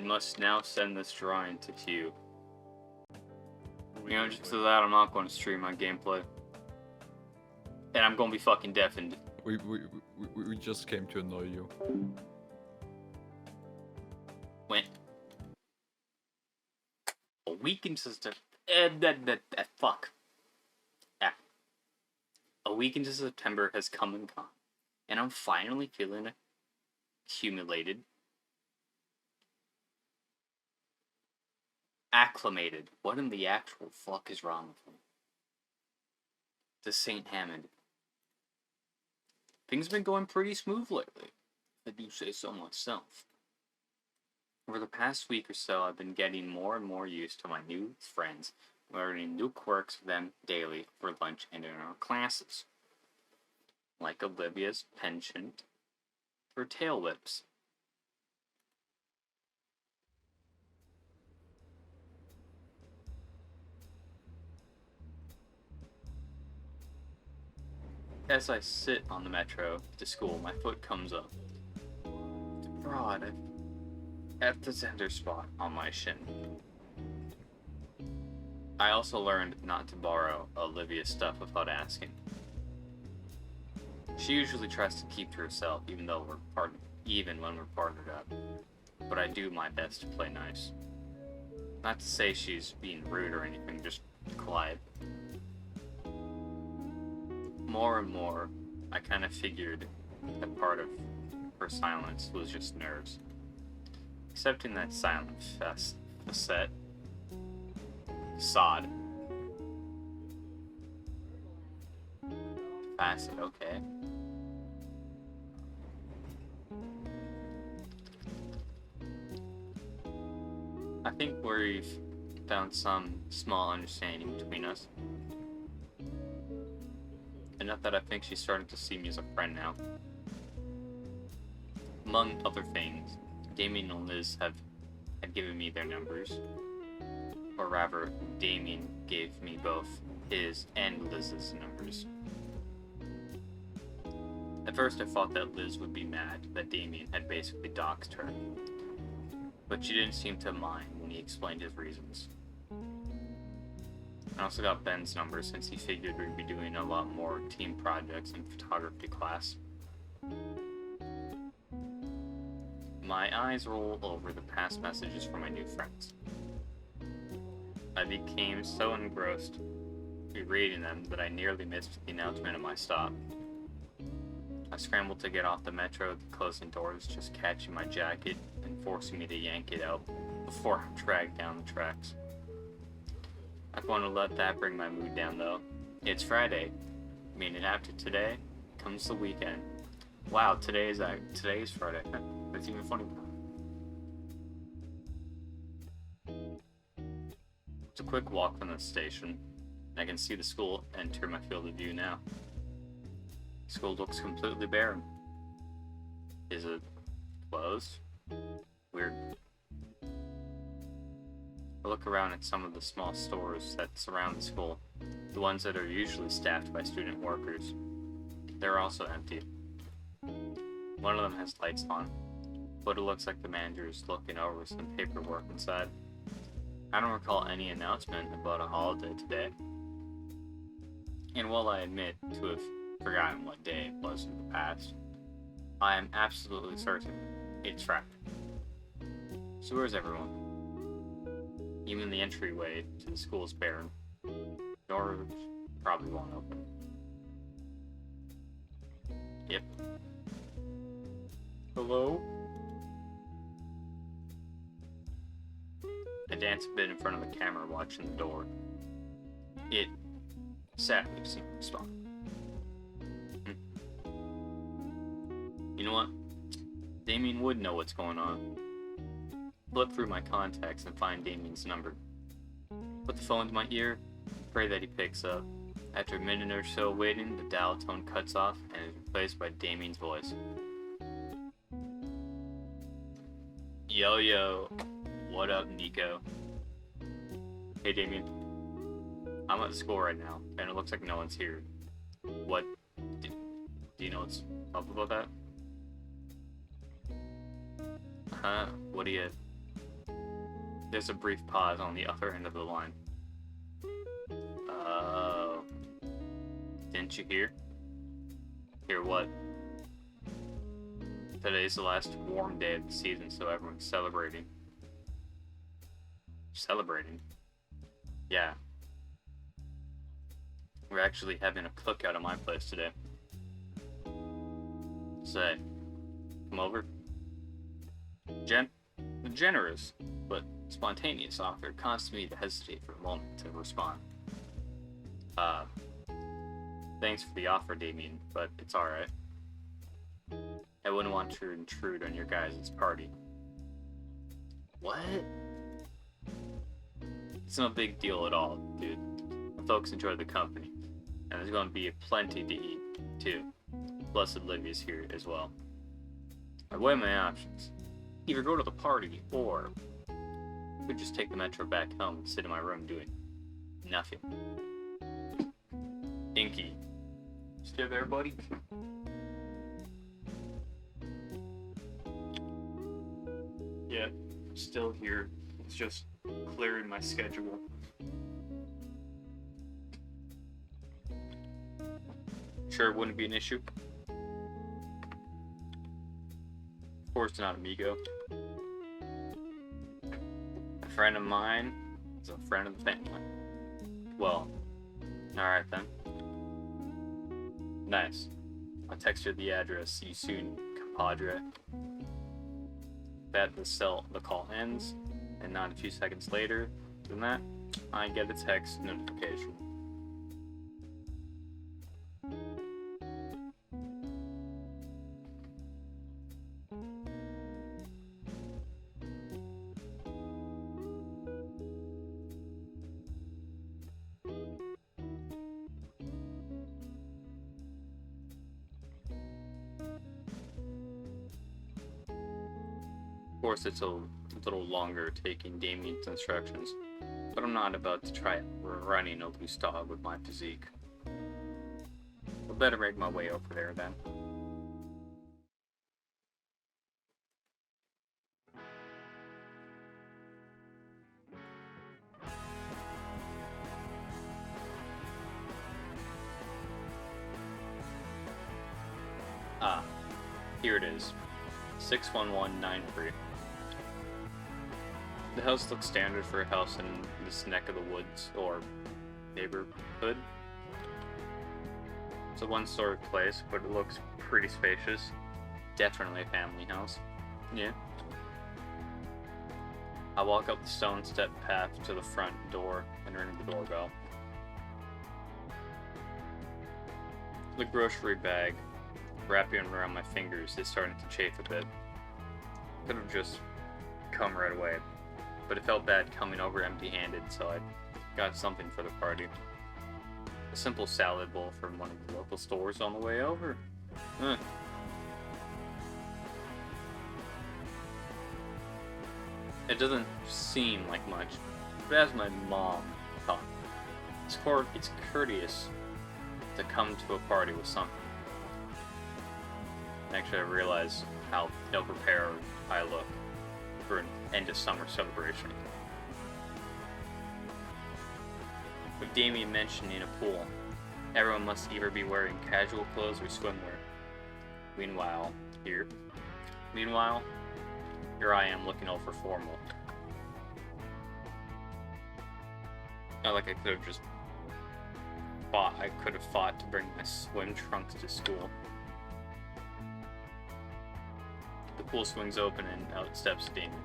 must now send this drawing to Q. The answer to that, I'm not going to stream my gameplay. And I'm going to be fucking deafened. We just came to annoy you. When? A weakened system. Fuck. Yeah. A week into September has come and gone. And I'm finally feeling accumulated. Acclimated. What in the actual fuck is wrong with me? To St. Hammond. Things have been going pretty smooth lately, if I do say so myself. Over the past week or so, I've been getting more and more used to my new friends, learning new quirks of them daily for lunch and in our classes. Like Ovlivia's penchant for tail whips. As I sit on the metro to school, my foot comes up. It's broad at the center spot on my shin. I also learned not to borrow Olivia's stuff without asking. She usually tries to keep to herself, even when we're partnered up. But I do my best to play nice. Not to say she's being rude or anything, just quiet. More and more, I kind of figured that part of her silence was just nerves. Accepting that silent facade. Facet, okay. I think we've found some small understanding between us. Enough that I think she's starting to see me as a friend now. Among other things, Damien and Liz had given me their numbers. Or rather, Damien gave me both his and Liz's numbers. At first I thought that Liz would be mad that Damien had basically doxed her. But she didn't seem to mind when he explained his reasons. I also got Ben's number since he figured we'd be doing a lot more team projects in photography class. My eyes roll over the past messages from my new friends. I became so engrossed rereading them that I nearly missed the announcement of my stop. I scrambled to get off the metro, the closing doors just catching my jacket and forcing me to yank it out before I'm dragged down the tracks. I want to let that bring my mood down though. It's Friday, meaning after today comes the weekend. Wow, today is Friday. That's even funny. It's a quick walk from the station. I can see the school enter my field of view now. The school looks completely barren. Is it closed? Weird. I look around at some of the small stores that surround the school, the ones that are usually staffed by student workers. They're also empty. One of them has lights on, but it looks like the manager is looking over some paperwork inside. I don't recall any announcement about a holiday today. And while I admit to have forgotten what day it was in the past, I am absolutely certain it's Friday. So where's everyone? Even the entryway to the school is barren. Doors probably won't open. Yep. Hello? I dance a bit in front of the camera watching the door. It sadly seemed to respond. You know what? Damien would know what's going on. Flip through my contacts and find Damien's number. Put the phone to my ear, pray that he picks up. After a minute or so waiting, the dial tone cuts off and is replaced by Damien's voice. Yo, what up, Nico? Hey, Damien. I'm at the school right now, and it looks like no one's here. What? Do you know what's up about that? What do you... There's a brief pause on the other end of the line. Oh. Didn't you hear? Hear what? Today's the last warm day of the season, so everyone's celebrating. Celebrating? Yeah. We're actually having a cookout at my place today. Say, come over. The generous, but spontaneous author caused me to hesitate for a moment to respond. Thanks for the offer, Damien, but it's alright. I wouldn't want to intrude on your guys' party. What? It's no big deal at all, dude. The folks enjoy the company, and there's going to be plenty to eat, too. Plus, Ovlivia's here as well. I weigh my options. Either go to the party, or I could just take the metro back home and sit in my room doing nothing. Inky. Still there, buddy? Yeah, still here. It's just clearing my schedule. Sure, it wouldn't be an issue. Of course not, amigo. A friend of mine is a friend of the family. Well, alright then. Nice. I'll text you the address. See you soon, compadre. That the call ends, and not a few seconds later than that, I get a text notification. Of course, it's a little longer taking Damien's instructions, but I'm not about to try running a loose dog with my physique. I'll better make my way over there then. Ah, here it is. 61193. The house looks standard for a house in this neck of the woods, or neighborhood. It's a one-story place, but it looks pretty spacious. Definitely a family house. Yeah. I walk up the stone step path to the front door and ring the doorbell. The grocery bag, wrapping around my fingers, is starting to chafe a bit. Could have just come right away, but it felt bad coming over empty-handed, so I got something for the party. A simple salad bowl from one of the local stores on the way over. It doesn't seem like much, but as my mom thought, it's courteous to come to a party with something. Actually, I realize how ill-prepared I look for an end-of-summer celebration. With Damien mentioning a pool, everyone must either be wearing casual clothes or swimwear. Meanwhile, here I am looking all for formal. Not like I could have fought to bring my swim trunks to school. The pool swings open and out steps Damien.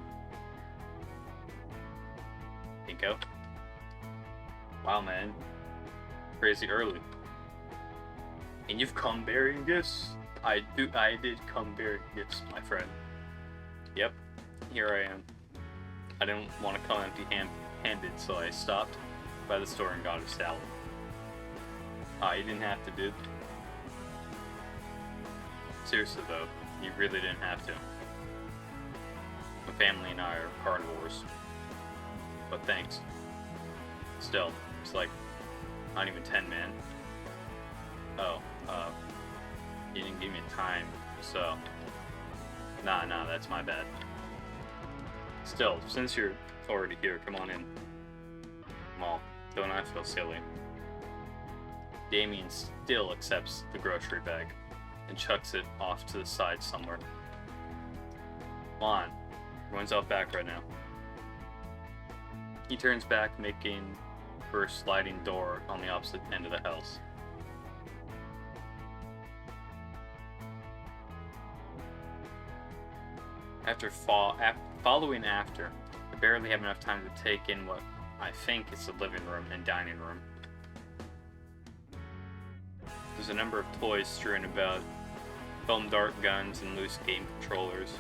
Pinko? Wow, man. Crazy early. And you've come bearing gifts? I did come bearing gifts, my friend. Yep, here I am. I didn't want to come empty-handed, so I stopped by the store and got a salad. You didn't have to, dude. Seriously, though, you really didn't have to. My family and I are carnivores. But thanks. Still, it's like, not even 10, man. Oh, you didn't give me time, so... Nah, that's my bad. Still, since you're already here. Come on in. Well, don't I feel silly? Damien still accepts the grocery bag and chucks it off to the side somewhere. Come on. Everyone's out back right now. He turns back, making for a sliding door on the opposite end of the house. Following after, I barely have enough time to take in what I think is the living room and dining room. There's a number of toys strewn about, foam dart guns and loose game controllers.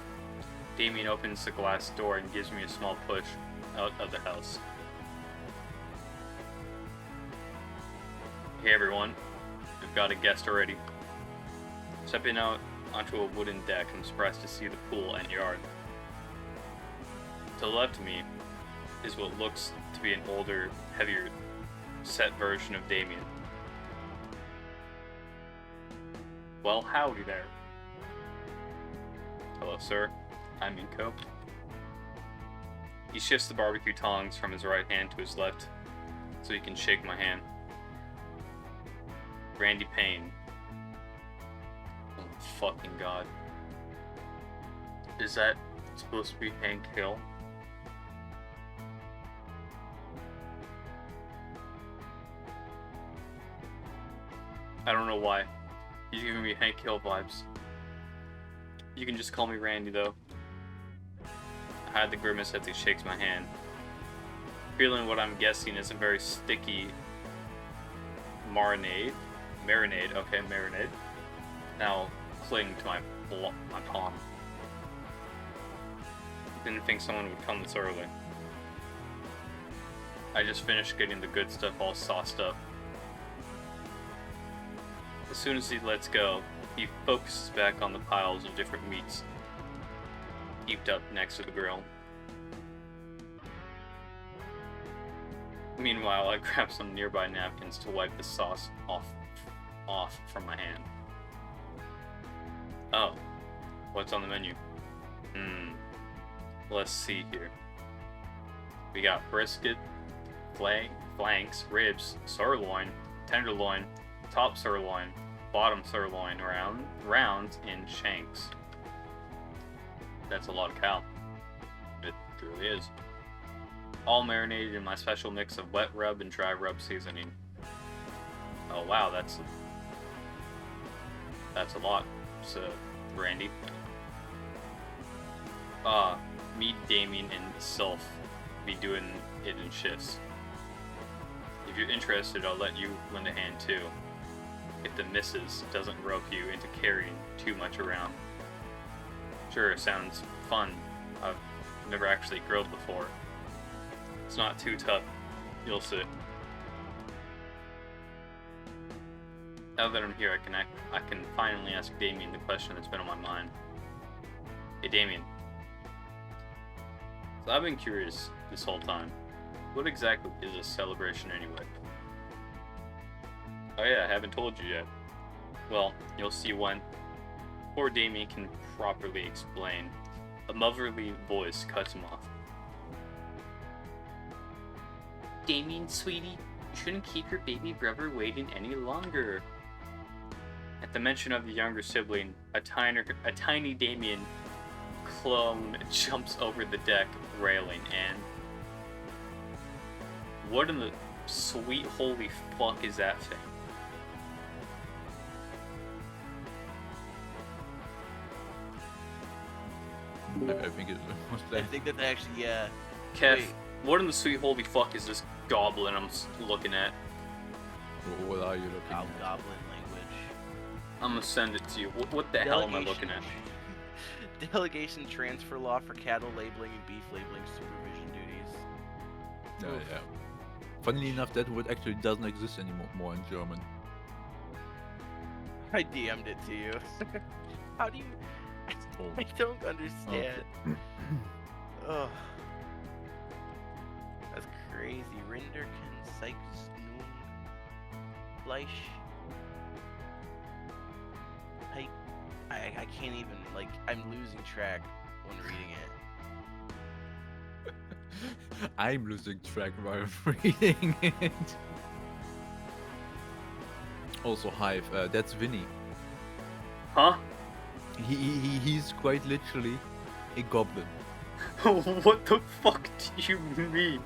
Damien opens the glass door and gives me a small push out of the house. Hey everyone, we've got a guest already. Stepping out onto a wooden deck, I'm surprised to see the pool and yard. To the left of me is what looks to be an older, heavier set version of Damien. Well, howdy there. Hello, sir. I'm Inko. He shifts the barbecue tongs from his right hand to his left so he can shake my hand. Randy Payne. Oh my fucking god. Is that supposed to be Hank Hill? I don't know why. He's giving me Hank Hill vibes. You can just call me Randy though. I hide the grimace as he shakes my hand. Feeling what I'm guessing is a very sticky marinade. Okay, marinade. Now cling to my palm. Didn't think someone would come this early. I just finished getting the good stuff all sauced up. As soon as he lets go, he focuses back on the piles of different meats heaped up next to the grill. Meanwhile, I grab some nearby napkins to wipe the sauce off from my hand. Oh, what's on the menu? Let's see here. We got brisket, flanks, ribs, sirloin, tenderloin, top sirloin, bottom sirloin, rounds, and shanks. That's a lot of cow. It really is. All marinated in my special mix of wet rub and dry rub seasoning. Oh wow, that's a lot. So, Randy. Me, Damien, and Sylph be doing it in shifts. If you're interested, I'll let you lend a hand too. If the missus doesn't rope you into carrying too much around. Sure, sounds fun. I've never actually grilled before. It's not too tough. You'll see. Now that I'm here, I can finally ask Damien the question that's been on my mind. Hey Damien. So I've been curious this whole time. What exactly is a celebration anyway? Oh yeah, I haven't told you yet. Well, you'll see when. Before Damien can properly explain, a motherly voice cuts him off. Damien, sweetie, you shouldn't keep your baby brother waiting any longer. At the mention of the younger sibling, a tiny Damien clone jumps over the deck railing and... What in the sweet holy fuck is that thing? I think it was I think that's actually, yeah. Kev, Wait. what in the sweet holy fuck is this goblin I'm looking at? What are you looking at? Goblin language. I'm gonna send it to you. What the hell am I looking at? Delegation transfer law for cattle labeling and beef labeling supervision duties. Yeah. Funnily enough, that word actually doesn't exist anymore in German. I DM'd it to you. How do you... I don't understand. Ugh. That's crazy. Rinder can Sykes Noon Fleisch. I can't even, like, I'm losing track when reading it. I'm losing track while I'm reading it. Also, Hive, that's Vinny. Huh? He's quite literally a goblin. What the fuck do you mean?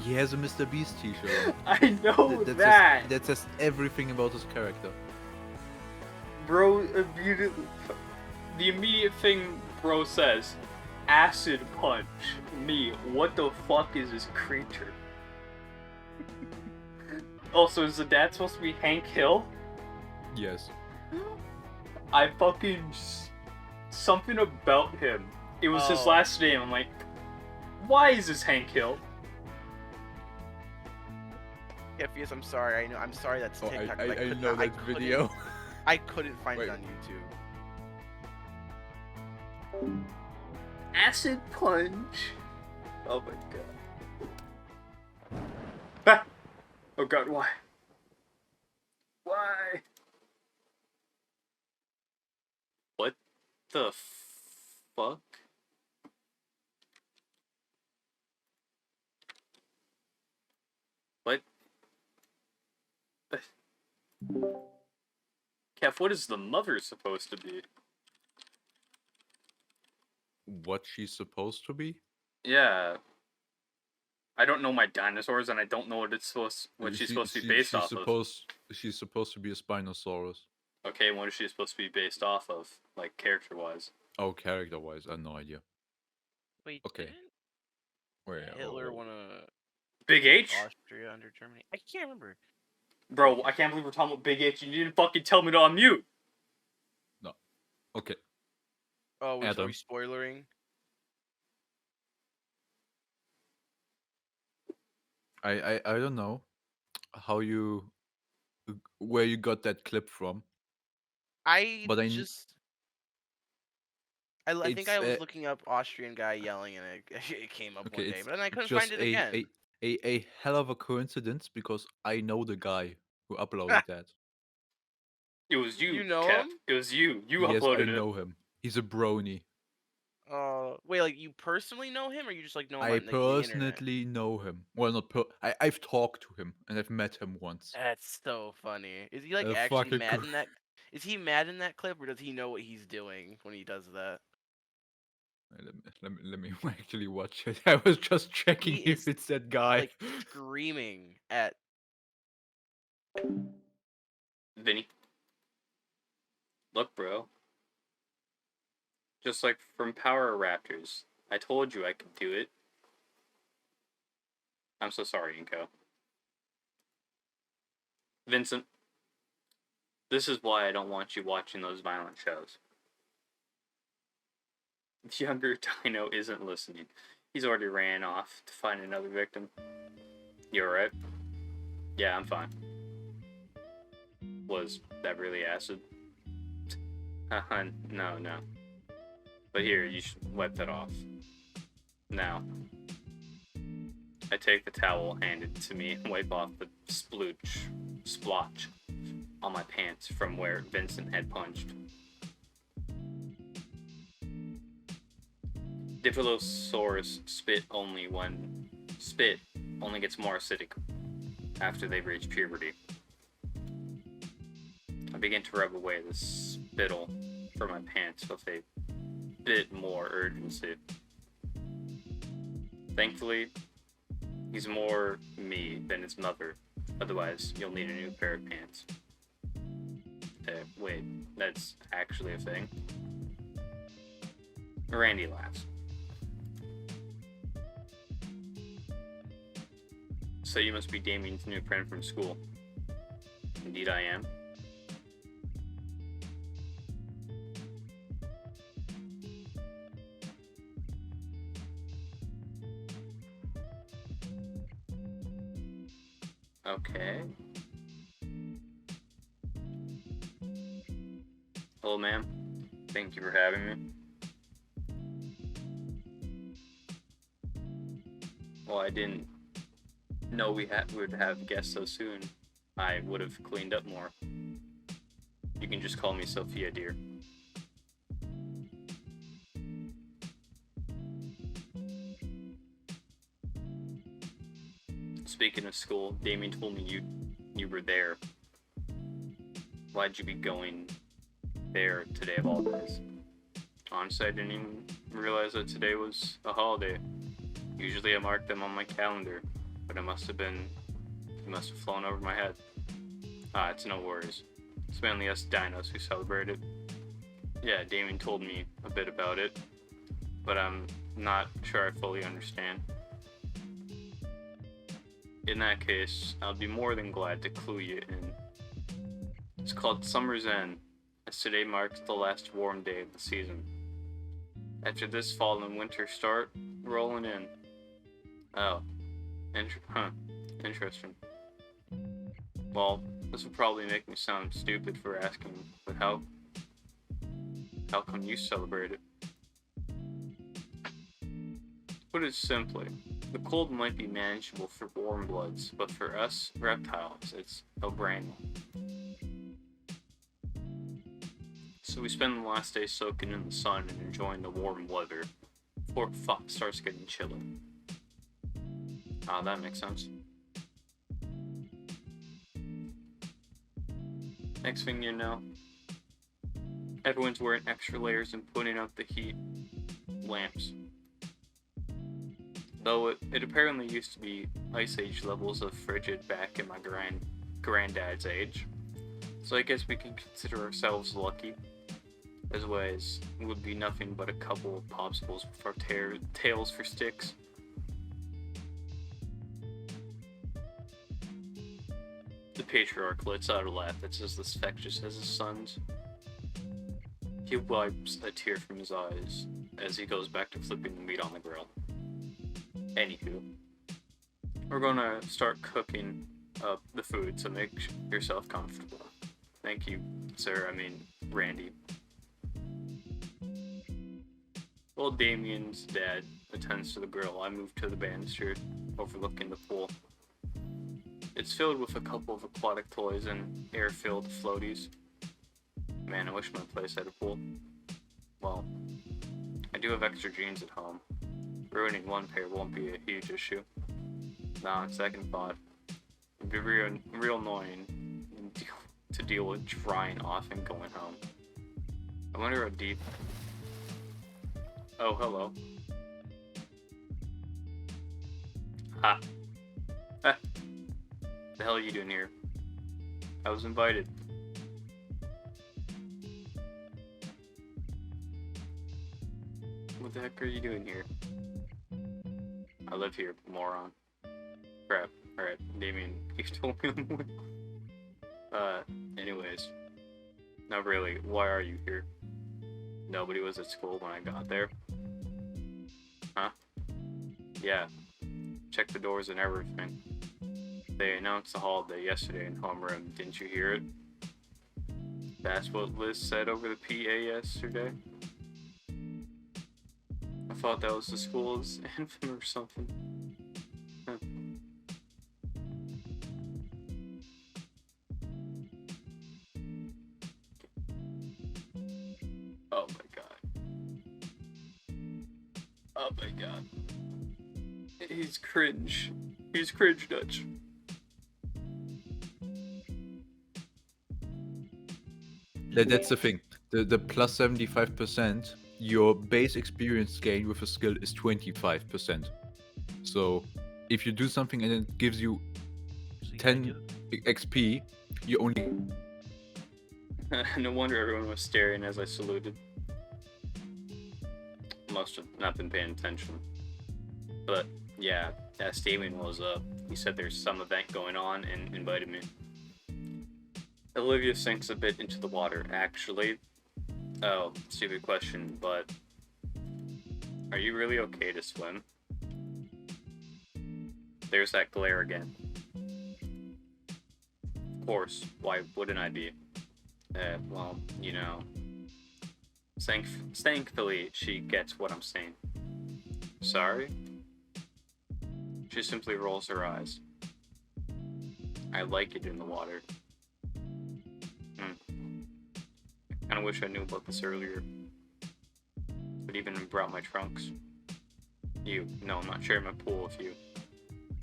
He has a Mr. Beast t-shirt. I know That that. Says, that says everything about his character. Bro, immediately. The immediate thing bro says, acid punch me. What the fuck is this creature? Also, is the dad supposed to be Hank Hill? Yes. I fucking... Something about him. It was his last name. I'm like, why is this Hank Hill? Yeah, Fias, I'm sorry. I'm sorry that's Oh, TikTok. I know that video. I couldn't find Wait. it on YouTube. Acid punch. Oh my god. Ah! Oh god, why? Why? What the fuck? What? Kev, what is the mother supposed to be? What she's supposed to be? Yeah. I don't know my dinosaurs, and I don't know what she's supposed to be based off of. She's supposed to be a Spinosaurus. Okay, what is she supposed to be based off of, like character-wise? Oh, character-wise, I have no idea. Wait, Okay. didn't Wait, Hitler want to Big H? Austria under Germany? I can't remember. Bro, I can't believe we're talking about Big H. You didn't fucking tell me to unmute. No. Okay. Oh, are Adam. we spoilering? I don't know where you got that clip from. But I think I was looking up Austrian guy yelling and it came up okay, one day, it's but then I couldn't just find it again. a hell of a coincidence because I know the guy who uploaded that. It was you, You know Kev. him? It was you. You Yes, uploaded I it. know him. He's a brony. Wait, like you personally know him, or you just like know him I on like, the internet? personally know him. Well, not I've talked to him and I've met him once. That's so funny. Is he like A actually fucking mad in that? Is he mad in that clip, or does he know what he's doing when he does that? Let me actually watch it. I was just checking He if is, it's that guy. like screaming at. Vinny. Look, bro. Just like from Power Raptors. I told you I could do it. I'm so sorry, Inko. Vincent. This is why I don't want you watching those violent shows. The younger Dino isn't listening. He's already ran off to find another victim. You alright? Yeah, I'm fine. Was that really acid? No. But here, you should wipe that off. Now. I take the towel handed to me and wipe off the splotch on my pants from where Vincent had punched. Dilophosaurus spit only gets more acidic after they reach puberty. I begin to rub away the spittle from my pants with a bit more urgency. Thankfully, he's more me than his mother. Otherwise, you'll need a new pair of pants. Wait, that's actually a thing. Randy laughs. So you must be Damien's new friend from school. Indeed I am. Okay. Hello, ma'am. Thank you for having me. Well, I didn't know we would have guests so soon. I would have cleaned up more. You can just call me Sophia, dear. Speaking of school, Damien told me you were there. Why'd you be going there today of all days? Honestly, I didn't even realize that today was a holiday. Usually I mark them on my calendar, but it must have flown over my head. It's no worries. It's mainly us dinos who celebrate it. Yeah, Damien told me a bit about it, but I'm not sure I fully understand. In that case, I'll be more than glad to clue you in. It's called Summer's End, as today marks the last warm day of the season. After this fall and winter start rolling in. Oh, interesting. Well, this will probably make me sound stupid for asking, but how come you celebrate it? Put it simply, the cold might be manageable for warm bloods, but for us reptiles, it's no-brainer. So we spend the last day soaking in the sun and enjoying the warm weather before it starts getting chilly. That makes sense. Next thing you know, everyone's wearing extra layers and putting out the heat lamps. Though it apparently used to be Ice Age levels of frigid back in my granddad's age. So I guess we can consider ourselves lucky. As ways would be nothing but a couple of popsicles with our tails for sticks. The patriarch lets out a laugh that's as infectious as his son's. He wipes a tear from his eyes as he goes back to flipping the meat on the grill. Anywho, we're gonna start cooking up the food, so make yourself comfortable. Thank you, sir. Randy. While Damien's dad attends to the grill, I move to the banister overlooking the pool. It's filled with a couple of aquatic toys and air-filled floaties. Man, I wish my place had a pool. Well, I do have extra jeans at home. Ruining one pair won't be a huge issue. Nah, on second thought, it'd be real annoying to deal with drying off and going home. I wonder how deep... Oh, hello. Ha. The hell are you doing here? I was invited. What the heck are you doing here? I live here, moron. Crap. Alright, Damien, you told me I'm anyways. Not really, why are you here? Nobody was at school when I got there. Huh? Yeah. Check the doors and everything. They announced the holiday yesterday in homeroom, didn't you hear it? That's what Liz said over the PA yesterday? I thought that was the school's anthem or something. Huh. Oh my god. Oh my god. He's cringe. He's cringe Dutch. That's the thing. The plus 75%, your base experience gain with a skill is 25%. So if you do something and it gives you 10 XP, you only... No wonder everyone was staring as I saluted. Must have not been paying attention. But yeah, as Damien was up, he said there's some event going on and invited me. Ovlivia sinks a bit into the water, actually. Oh, stupid question, but... Are you really okay to swim? There's that glare again. Of course, why wouldn't I be? Well, you know... Thankfully, she gets what I'm saying. Sorry? She simply rolls her eyes. I like it in the water. I kinda wish I knew about this earlier. But even brought my trunks. No, I'm not sharing my pool with you.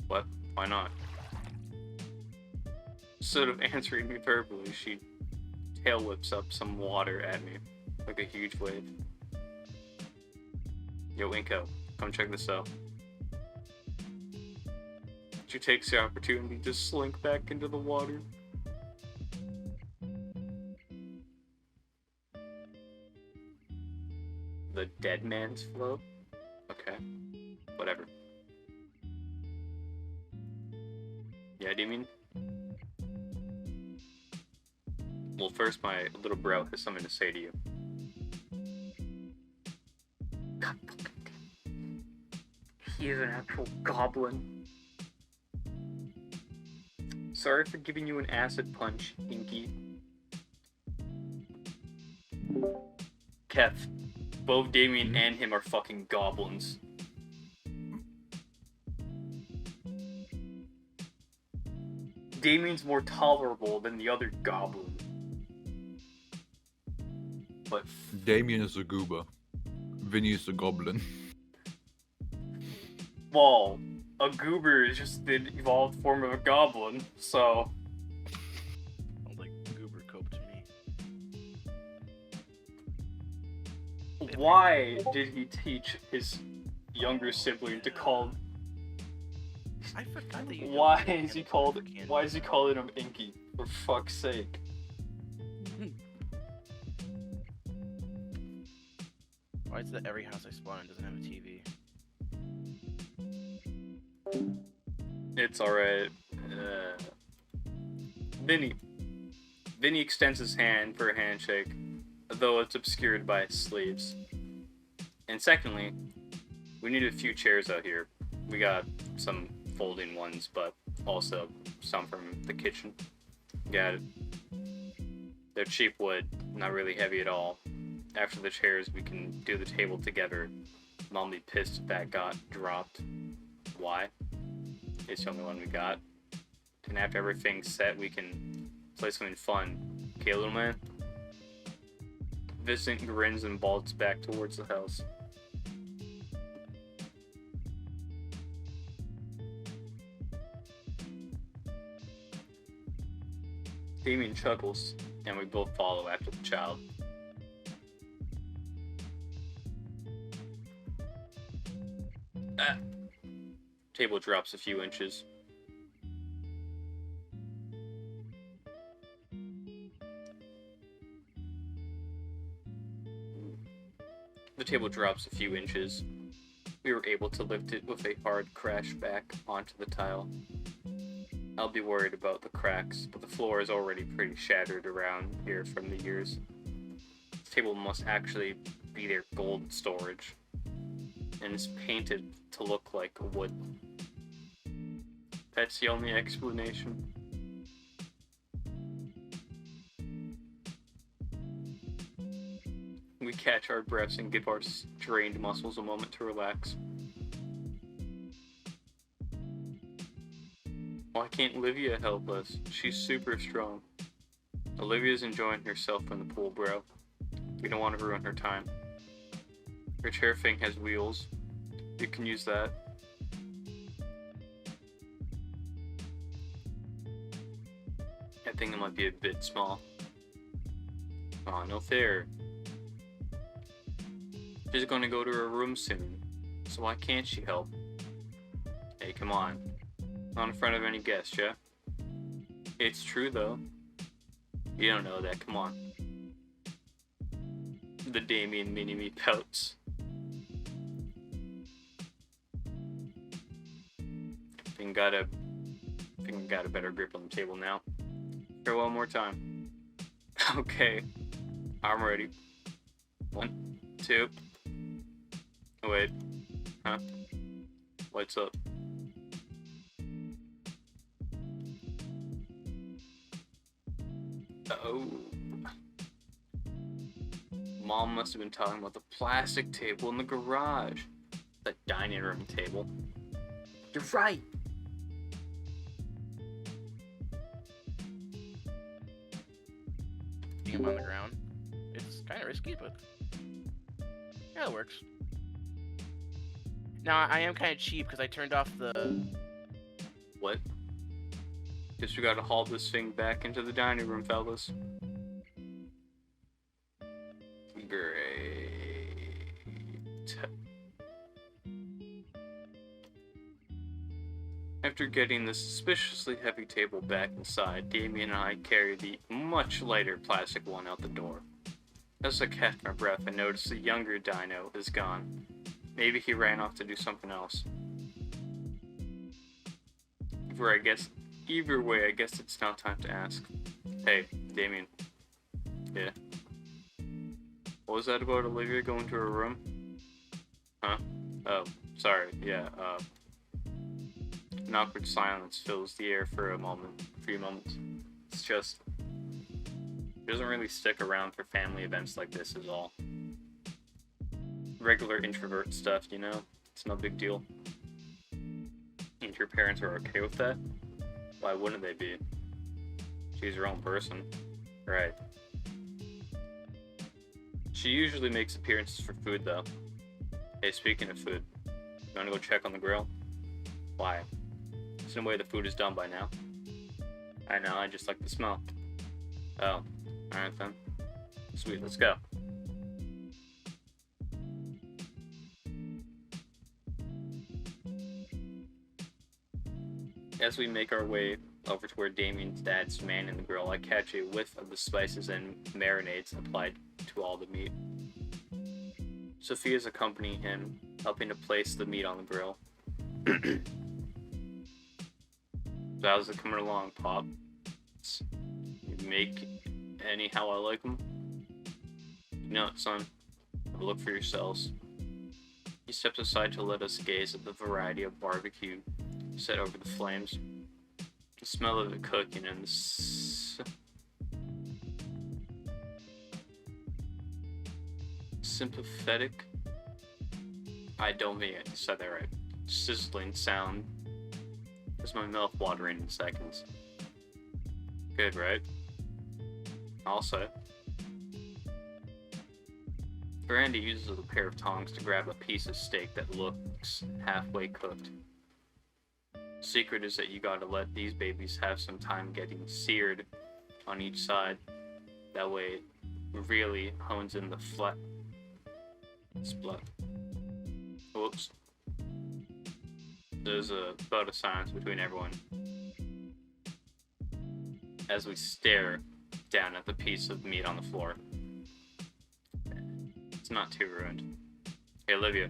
What? Why not? Instead of answering me verbally, she tail whips up some water at me, like a huge wave. Yo, Inko, come check this out. She takes the opportunity to slink back into the water. The dead man's float? Okay. Whatever. Yeah, do you mean? Well, first, my little bro has something to say to you. God, he is an actual goblin. Sorry for giving you an acid punch, Inky. Kev, both Damien and him are fucking goblins. Damien's more tolerable than the other goblin. But Damien is a goober. Vinny is a goblin. well, a goober is just the evolved form of a goblin, so Sounds like Goober Cope to me. why did he teach his younger sibling to call? I forgot that you. Why is he calling him Inky? For fuck's sake! Why is it every house I spawn in doesn't have a TV? It's alright. Vinny extends his hand for a handshake, though it's obscured by its sleeves. And secondly, we need a few chairs out here. We got some folding ones, but also some from the kitchen. Got it. They're cheap wood, not really heavy at all. After the chairs, we can do the table together. Mom be pissed if that got dropped. Why? It's the only one we got. And after everything's set, we can play something fun. Okay, little man? Vincent grins and bolts back towards the house. Damien chuckles, and we both follow after the child. Table drops a few inches. The table drops a few inches. We were able to lift it with a hard crash back onto the tile. I'll be worried about the cracks, but the floor is already pretty shattered around here from the years. This table must actually be their gold storage, and it's painted to look like wood. That's the only explanation. We catch our breaths and give our strained muscles a moment to relax. Why can't Olivia help us? She's super strong. Olivia's enjoying herself in the pool, bro. We don't want to ruin her time. Her chair thing has wheels. You can use that. I think it might be a bit small. Aw, no fair. She's gonna go to her room soon, so why can't she help? Hey, come on. Not in front of any guests, yeah? It's true, though. You don't know that, come on. The Damien mini-me pouts. I think I got a better grip on the table now. Try one more time. Okay. I'm ready. 1, 2. Oh, wait. Huh? What's up? Oh. Mom must have been talking about the plastic table in the garage. The dining room table. You're right. Being him on the ground. It's kind of risky, but yeah, it works. Now I am kind of cheap because I turned off the. What? Guess we gotta haul this thing back into the dining room, fellas. Great. After getting the suspiciously heavy table back inside, Damien and I carry the much lighter plastic one out the door. As I catch my breath, I notice the younger dino is gone. Maybe he ran off to do something else. Either way, I guess it's now time to ask. Hey, Damien. Yeah. What was that about Olivia going to her room? Huh? Oh, sorry. Yeah, An awkward silence fills the air for a few moments. It's just... He doesn't really stick around for family events like this is all. Regular introvert stuff, you know? It's no big deal. And your parents are okay with that? Why wouldn't they be? She's her own person. Right. She usually makes appearances for food, though. Hey, speaking of food, you wanna go check on the grill? Why? There's no way the food is done by now. I know, I just like the smell. Oh, alright then. Sweet, let's go. As we make our way over to where Damien's dad's manning the grill, I catch a whiff of the spices and marinades applied to all the meat. Sophia's accompanying him, helping to place the meat on the grill. So how's it coming along, Pop? You make any how I like them? You know it, son. Have a look for yourselves. He steps aside to let us gaze at the variety of barbecue set over the flames. The smell of it cooking and the sympathetic, I don't think I said that right, sizzling sound has my mouth watering in seconds. Good, right? I'll say. Brandy uses a pair of tongs to grab a piece of steak that looks halfway cooked. Secret is that you gotta let these babies have some time getting seared on each side. That way it really hones in the flat split. Whoops. There's about a silence between everyone as we stare down at the piece of meat on the floor. It's not too ruined. Hey Olivia,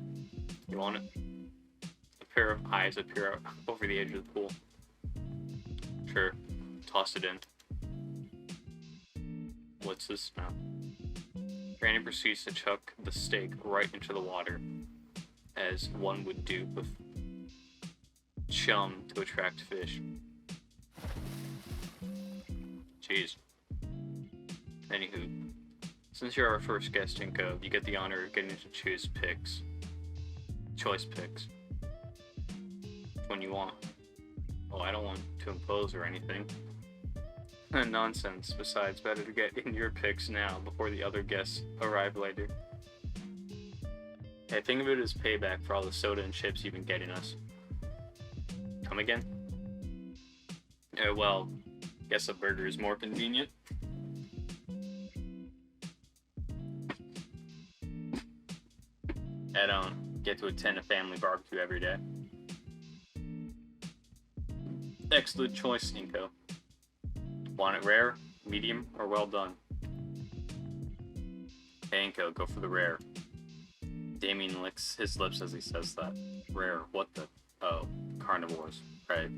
you want it? A pair of eyes appear over the edge of the pool. Sure, toss it in. What's this smell? Granny proceeds to chuck the steak right into the water, as one would do with chum to attract fish. Jeez. Anywho, since you're our first guest in Cove, you get the honor of getting to choose picks. Choice picks. Which one you want? Oh, I don't want to impose or anything. Nonsense. Besides, better to get in your picks now before the other guests arrive later. Hey, think of it as payback for all the soda and chips you've been getting us. Come again? Well, guess a burger is more convenient. I don't get to attend a family barbecue every day. Excellent choice, Inko. Want it rare, medium, or well done? Hey, Inko, go for the rare. Damien licks his lips as he says that. Rare, what the? Oh, carnivores, right.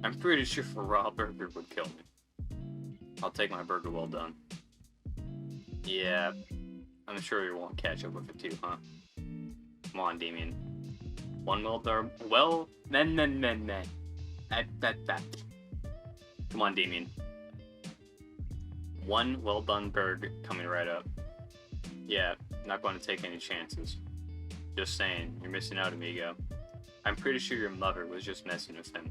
I'm pretty sure a raw burger would kill me. I'll take my burger well done. Yeah, I'm sure you won't catch up with it too, huh? Come on, Damien. One well done. Well, then. That. Come on, Damien. One well done burger coming right up. Yeah, not going to take any chances. Just saying, you're missing out, amigo. I'm pretty sure your mother was just messing with him.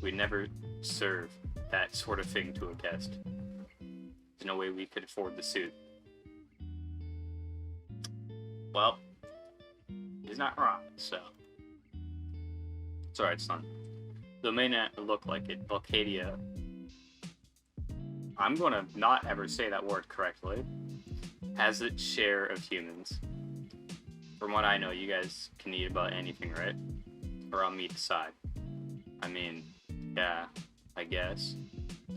We'd never serve that sort of thing to a guest. There's no way we could afford the suit. Well, he's not wrong, so. It's alright, son. Though it may not look like it, Volcadia, I'm gonna not ever say that word correctly, has its share of humans. From what I know, you guys can eat about anything, right? Or on me decide. I mean, yeah, I guess.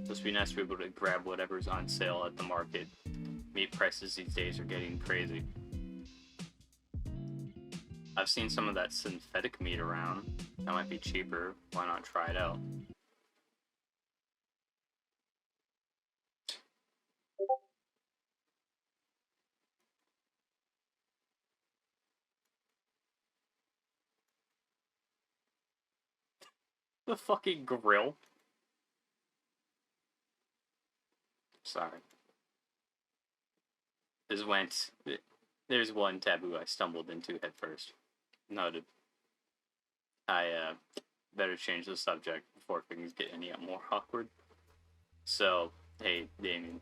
Must be nice to be able to grab whatever's on sale at the market. Meat prices these days are getting crazy. I've seen some of that synthetic meat around. That might be cheaper. Why not try it out? The fucking grill? Sorry. There's one taboo I stumbled into head first. Noted. I better change the subject before things get any more awkward. So, hey, Damien.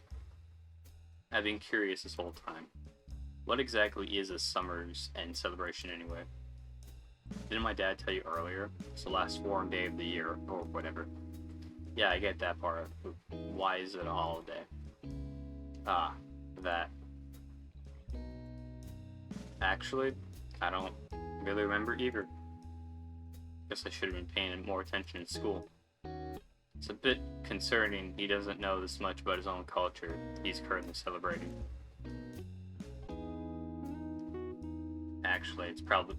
I've been curious this whole time. What exactly is a summer's end celebration anyway? Didn't my dad tell you earlier? It's the last warm day of the year, or whatever. Yeah, I get that part. Why is it a holiday? Ah, that. Actually, I don't really remember either. Guess I should have been paying more attention in school. It's a bit concerning he doesn't know this much about his own culture he's currently celebrating. Actually, it's probably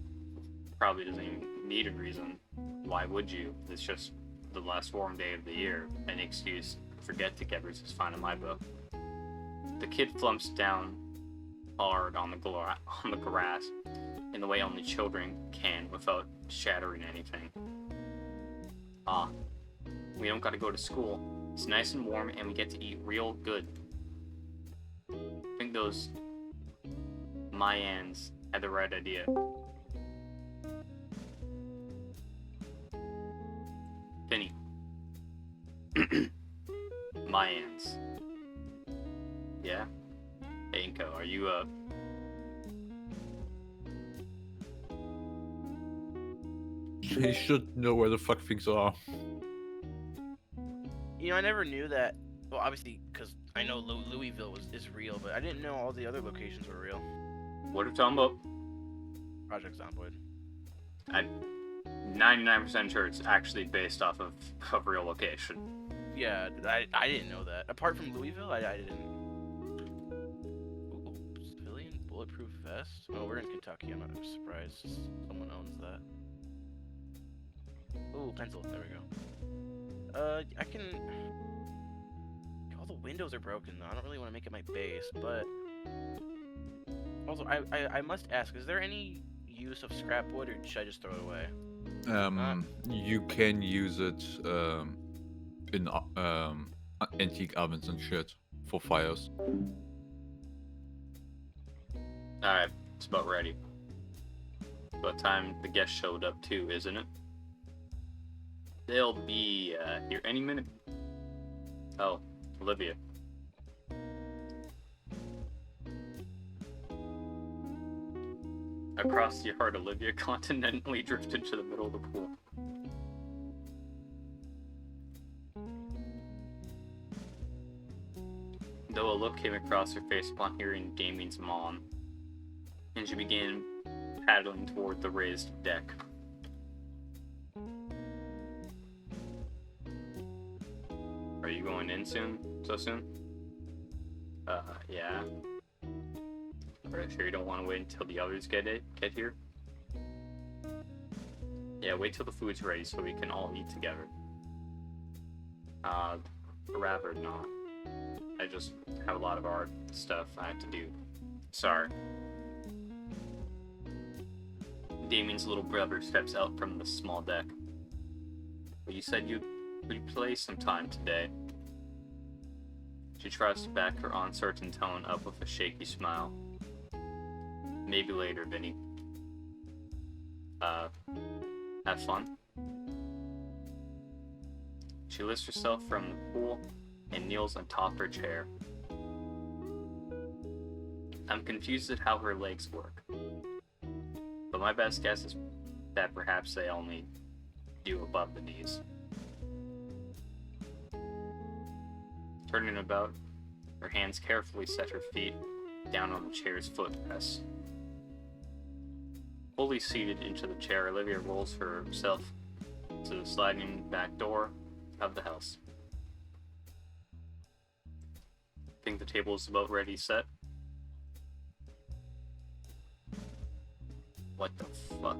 doesn't even need a reason. Why would you? It's just the last warm day of the year. Any excuse for get-togethers is fine in my book. The kid flumps down hard on the grass in the way only children can without shattering anything. Ah, we don't gotta go to school. It's nice and warm and we get to eat real good. I think those Mayans had the right idea. Finny. Mayans. Yeah? Hey, Inko, are you, He should know where the fuck things are. You know, I never knew that. Well, obviously, because I know Louisville is real, but I didn't know all the other locations were real. what are you talking about? Project Zomboid. I'm 99% sure it's actually based off of a real location. Yeah, I didn't know that. Apart from Louisville, I didn't. Ooh, civilian bulletproof vest? Oh, we're in Kentucky. I'm not surprised. Someone owns that. Ooh, pencil. There we go. I can... All the windows are broken, though. I don't really want to make it my base, but... Also, I must ask, is there any use of scrap wood, or should I just throw it away? You can use it in antique ovens and shit for fires. Alright, it's about ready. About time the guests showed up too, isn't it? They'll be here any minute. Oh, Olivia. Across the yard, Olivia continentally drifted to the middle of the pool. Though a look came across her face upon hearing Damien's mom, and she began paddling toward the raised deck. Are you going in soon? So soon? Yeah. Are you sure you don't want to wait until the others get here? Yeah, wait till the food's ready so we can all eat together. Rather not. I just have a lot of art stuff I have to do. Sorry. Damien's little brother steps out from the small deck. But you said you'd play sometime today. She tries to back her uncertain tone up with a shaky smile. Maybe later, Vinny. Have fun. She lifts herself from the pool and kneels on top of her chair. I'm confused at how her legs work. But my best guess is that perhaps they only do above the knees. Turning about, her hands carefully set her feet down on the chair's footrest. Fully seated into the chair, Olivia rolls herself to the sliding back door of the house. Think the table is about ready set? What the fuck?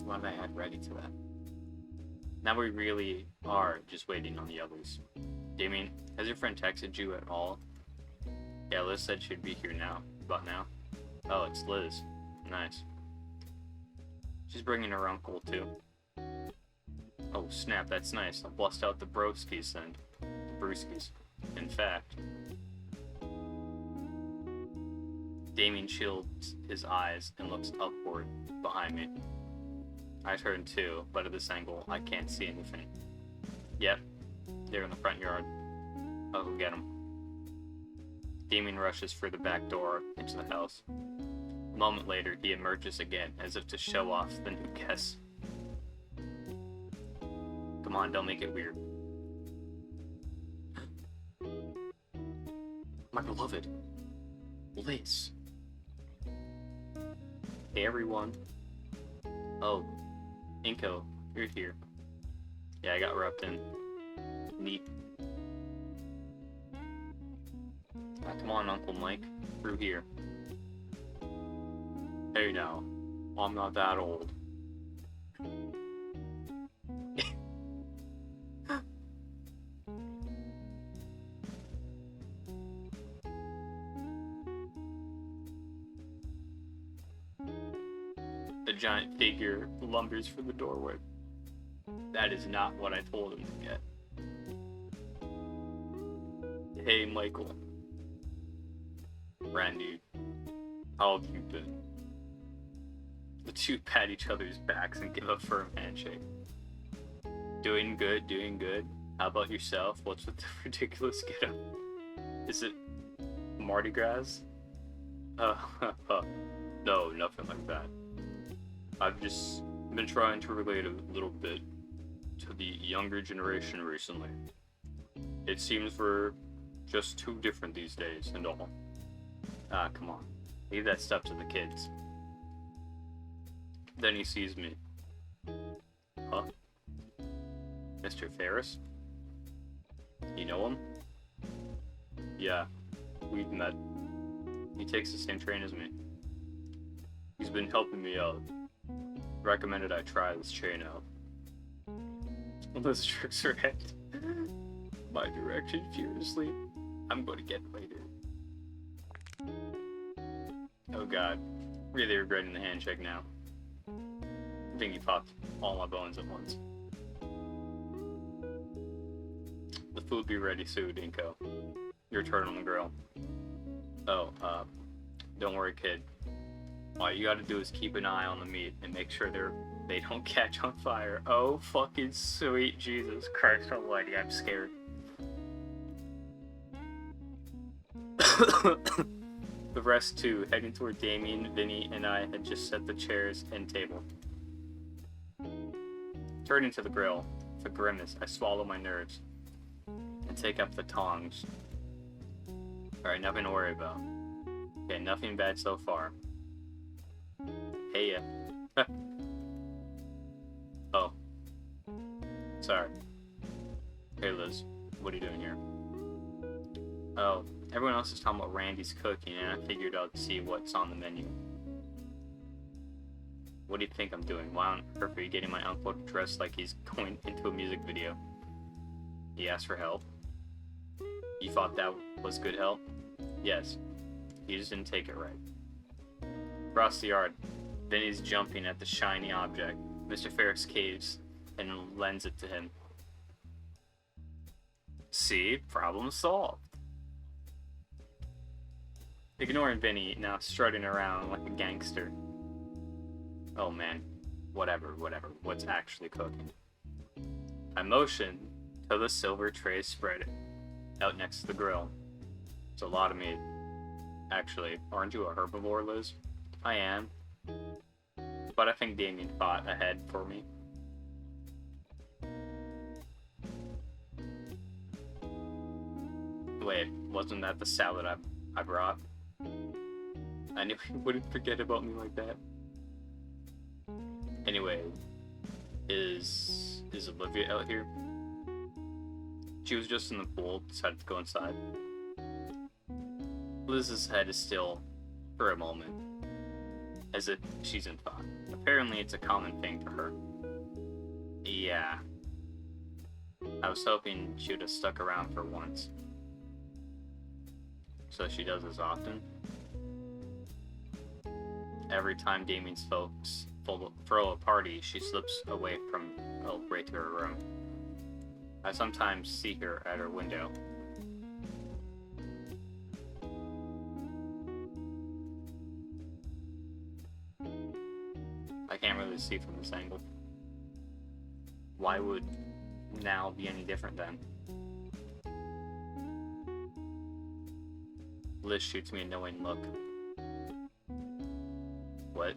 Why did I add ready to that? Now we really are just waiting on the others. Damien, has your friend texted you at all? Yeah, Liz said she'd be here now. About now? Oh, it's Liz. Nice. She's bringing her uncle, too. Oh, snap, that's nice. I'll bust out the broskies then. The brewskis. In fact... Damien shields his eyes and looks upward behind me. I turn too, but at this angle, I can't see anything. Yep, they're in the front yard. I'll go get them. Damien rushes through the back door into the house. A moment later, he emerges again, as if to show off the new guests. Come on, don't make it weird. My beloved, Liz. Hey everyone. Oh, Inko, you're here. Yeah, I got roped in. Neat. Come on, Uncle Mike. Through here. Hey now, I'm not that old. The giant figure lumbers for the doorway. That is not what I told him to get. Hey, Michael. Randy, how have you been? The two pat each other's backs and give a firm handshake. Doing good, doing good. How about yourself? What's with the ridiculous get-up? Is it Mardi Gras? No, nothing like that. I've just been trying to relate a little bit to the younger generation recently. It seems we're just too different these days and all. Ah, come on. Leave that stuff to the kids. Then he sees me. Huh? Mr. Ferris? You know him? Yeah, we've met. He takes the same train as me. He's been helping me out. Recommended I try this chain out. Liz jerks her head my direction furiously. I'm going to get later. Oh god. Really regretting the handshake now. I think he popped all my bones at once. The food be ready soon, Inko. Your turn on the grill. Oh, don't worry, kid. All you gotta do is keep an eye on the meat and make sure they don't catch on fire. Oh, fucking sweet Jesus Christ almighty, I'm scared. The rest too, heading toward Damien, Vinny, and I had just set the chairs and table. Turning to the grill, with a grimace, I swallow my nerves and take up the tongs. Alright, nothing to worry about. Okay, nothing bad so far. Hey, yeah. Oh. Sorry. Hey, Liz. What are you doing here? Oh, everyone else is talking about Randy's cooking, and I figured I'd see what's on the menu. What do you think I'm doing? Why on earth are you getting my uncle dressed like he's going into a music video? He asked for help. You thought that was good help? Yes. You just didn't take it right. Across the yard, Vinny's jumping at the shiny object. Mr. Ferris caves and lends it to him. See? Problem solved. Ignoring Vinny, now strutting around like a gangster. Oh man. Whatever. What's actually cooking? I motion to the silver tray spread out next to the grill. It's a lot of meat. Actually, aren't you a herbivore, Liz? I am. But I think Damien thought ahead for me. Wait, wasn't that the salad I brought? I knew he wouldn't forget about me like that. Anyway, is Olivia out here? She was just in the pool, decided to go inside. Liz's head is still, for a moment, as if she's in thought. Apparently it's a common thing for her. Yeah. I was hoping she would have stuck around for once. So she does as often. Every time Damien's folks throw a party, she slips away from right to her room. I sometimes see her at her window. I can't really see from this angle. Why would now be any different then? Liz shoots me a knowing look. What?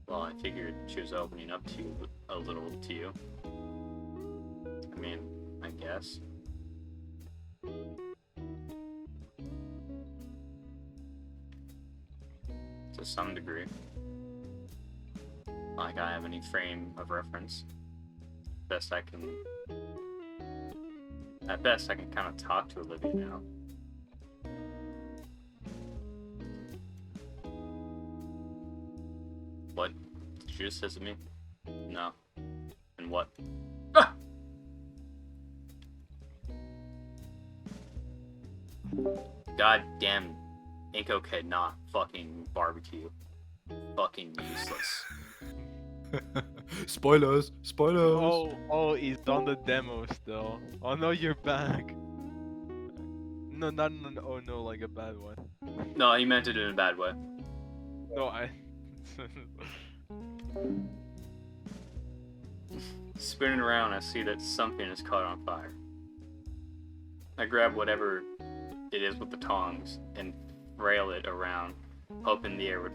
Well, I figured she was opening up to you a little to you. I mean, I guess. To some degree. Like I have any frame of reference. At best I can kind of talk to Olivia now. What? Did you just hiss at me? No. And what? Ah! God damn, Inko cannot fucking barbecue. Fucking useless. Spoilers! Spoilers! Oh, he's on the demo still. Oh no, you're back. No, not oh no, like a bad one. No, he meant it in a bad way. No, I. Spinning around, I see that something is caught on fire. I grab whatever it is with the tongs and rail it around, hoping the air would.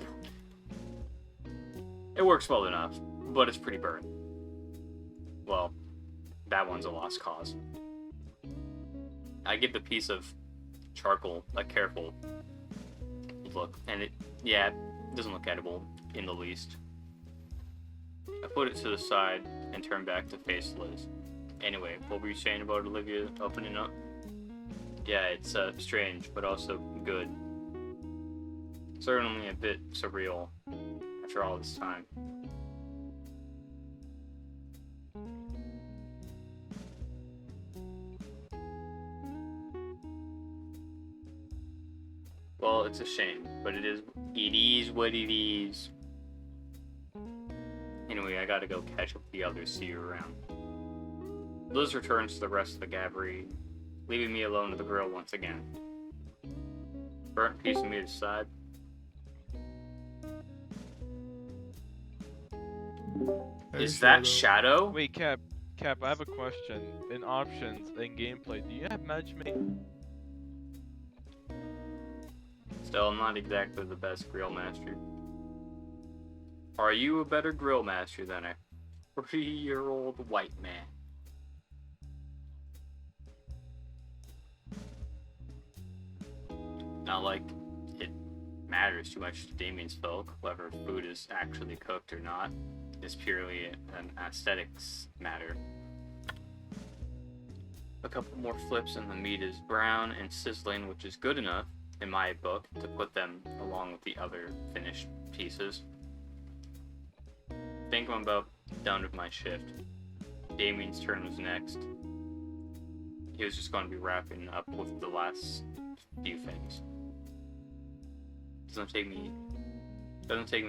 It works well enough, but it's pretty burnt. Well, that one's a lost cause. I give the piece of charcoal a careful look, and it doesn't look edible in the least. I put it to the side and turn back to face Liz. Anyway, what were you saying about Olivia opening up? Yeah, it's strange, but also good. Certainly a bit surreal after all this time. Well, it's a shame, but it is what it is. Anyway, I gotta go catch up with the others, see you around. Liz returns to the rest of the gabbery, leaving me alone at the grill once again. Burnt piece of meat aside. Is that Shadow? Wait, Cap, I have a question. In options, in gameplay, do you have matchmaking? Still, I'm not exactly the best grill master. Are you a better grill master than a 3-year-old white man? Not like it matters too much to Damien's folk, whether food is actually cooked or not. It's purely an aesthetics matter. A couple more flips and the meat is brown and sizzling, which is good enough, in my book, to put them along with the other finished pieces. I think I'm about done with my shift. Damien's turn was next. He was just going to be wrapping up with the last few things. Doesn't take me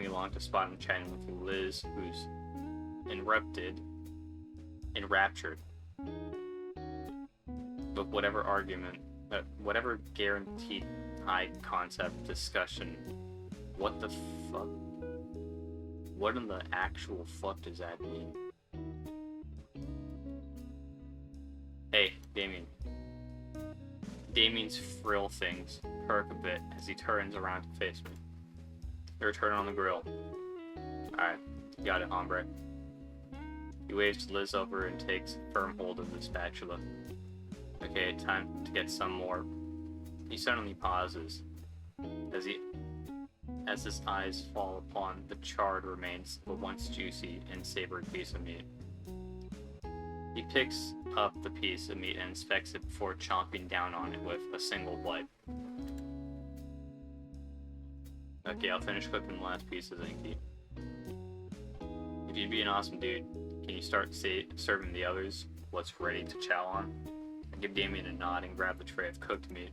long to spot him chatting with Liz, who's enraptured with whatever guaranteed high concept discussion. What the fuck? What in the actual fuck does that mean? Hey, Damien. Damien's frill things perk a bit as he turns around to face me. They return on the grill. Alright, got it, hombre. He waves to Liz over and takes firm hold of the spatula. Okay, time to get some more. He suddenly pauses as his eyes fall upon the charred remains of a once juicy and savory piece of meat. He picks up the piece of meat and inspects it before chomping down on it with a single bite. Okay, I'll finish cooking the last piece of Zinky. If you'd be an awesome dude, can you start serving the others what's ready to chow on? I give Damien a nod and grab the tray of cooked meat.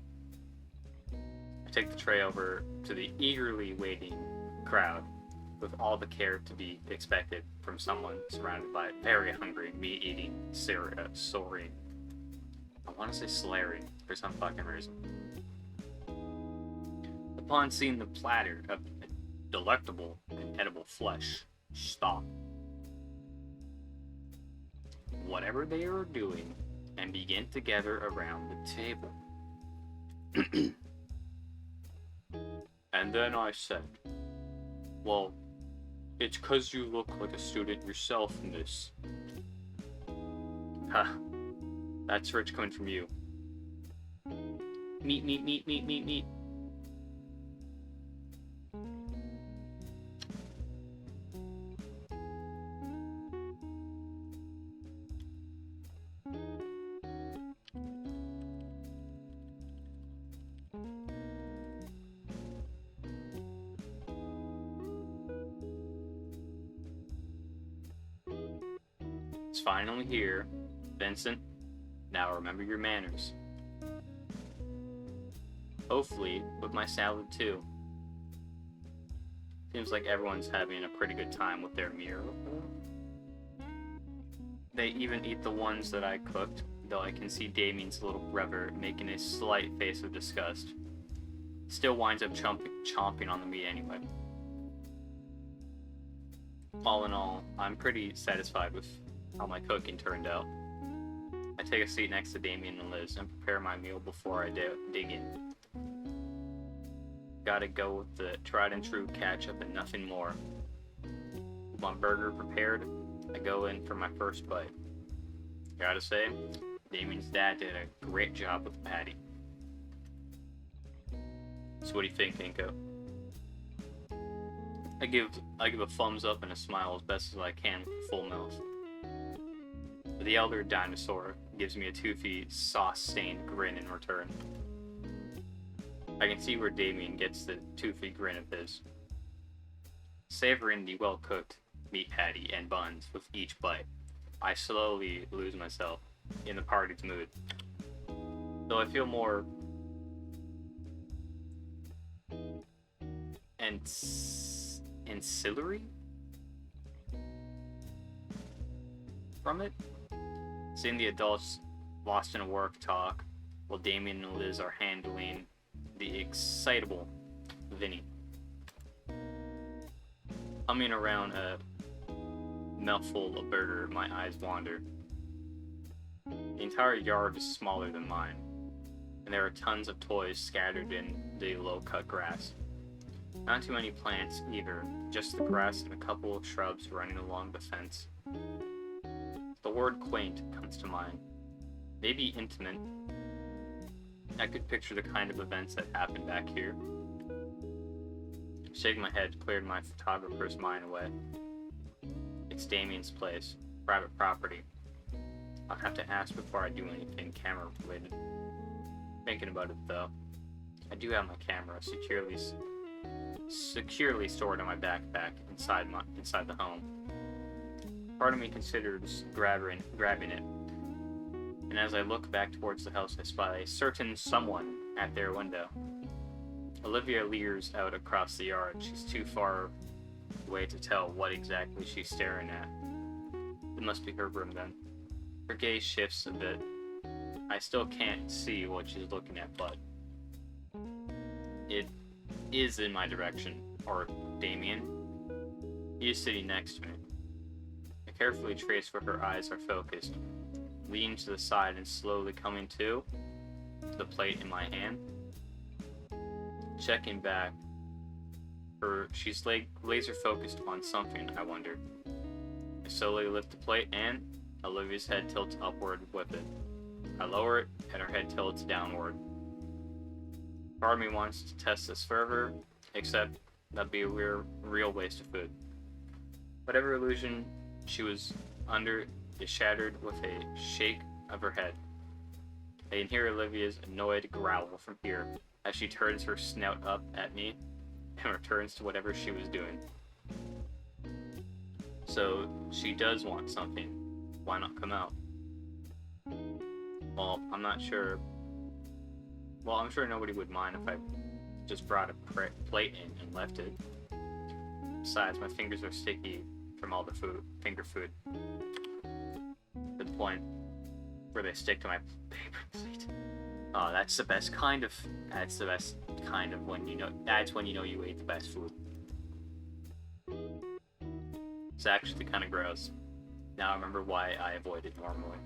I take the tray over to the eagerly waiting crowd, with all the care to be expected from someone surrounded by very hungry, meat-eating saurian. I want to say Solarian for some fucking reason. Upon seeing the platter of delectable and edible flesh, stop whatever they are doing and begin to gather around the table. And then I said, well, it's 'cause you look like a student yourself, miss. Ha, that's rich coming from you. Meat, meat, meat, meat, meat, meat. It's finally here, Vincent. Now remember your manners. Hopefully, with my salad too. Seems like everyone's having a pretty good time with their meal. They even eat the ones that I cooked, though I can see Damien's little brother making a slight face of disgust. Still winds up chomping on the meat anyway. All in all, I'm pretty satisfied with how my cooking turned out. I take a seat next to Damien and Liz and prepare my meal before I dig in. Gotta go with the tried and true ketchup and nothing more. With my burger prepared, I go in for my first bite. Gotta say, Damien's dad did a great job with the patty. So what do you think, Inko? I give a thumbs up and a smile as best as I can with a full mouth. The elder dinosaur gives me a toothy, sauce-stained grin in return. I can see where Damien gets the toothy grin of his. Savoring the well-cooked meat patty and buns with each bite, I slowly lose myself in the party's mood. Though I feel more ancillary from it. Seeing the adults lost in a work talk, while Damien and Liz are handling the excitable Vinny. Humming around a mouthful of burger, my eyes wander. The entire yard is smaller than mine, and there are tons of toys scattered in the low-cut grass. Not too many plants either, just the grass and a couple of shrubs running along the fence. The word quaint comes to mind. Maybe intimate. I could picture the kind of events that happened back here. Shaking my head cleared my photographer's mind away. It's Damien's place, private property. I'll have to ask before I do anything camera related. Thinking about it though, I do have my camera securely stored in my backpack inside the home. Part of me considers grabbing it, and as I look back towards the house, I spy a certain someone at their window. Ovlivia leers out across the yard. She's too far away to tell what exactly she's staring at. It must be her room then. Her gaze shifts a bit. I still can't see what she's looking at, but it is in my direction, or Damien. He is sitting next to me. I carefully trace where her eyes are focused, leaning to the side and slowly coming to the plate in my hand. Checking back, she's laser focused on something, I wonder. I slowly lift the plate and Olivia's head tilts upward with it. I lower it, and her head tilts downward. Part of me wants to test this further, except that'd be a real waste of food. Whatever illusion she was under is shattered with a shake of her head. I can hear Olivia's annoyed growl from here as she turns her snout up at me and returns to whatever she was doing. So, she does want something. Why not come out? Well, I'm not sure. Well, I'm sure nobody would mind if I just brought a plate in and left it. Besides, my fingers are sticky from all the finger food. To the point where they stick to my paper plate. Oh, that's the best kind of when you know, that's when you know you ate the best food. It's actually kind of gross. Now I remember why I avoid it normally.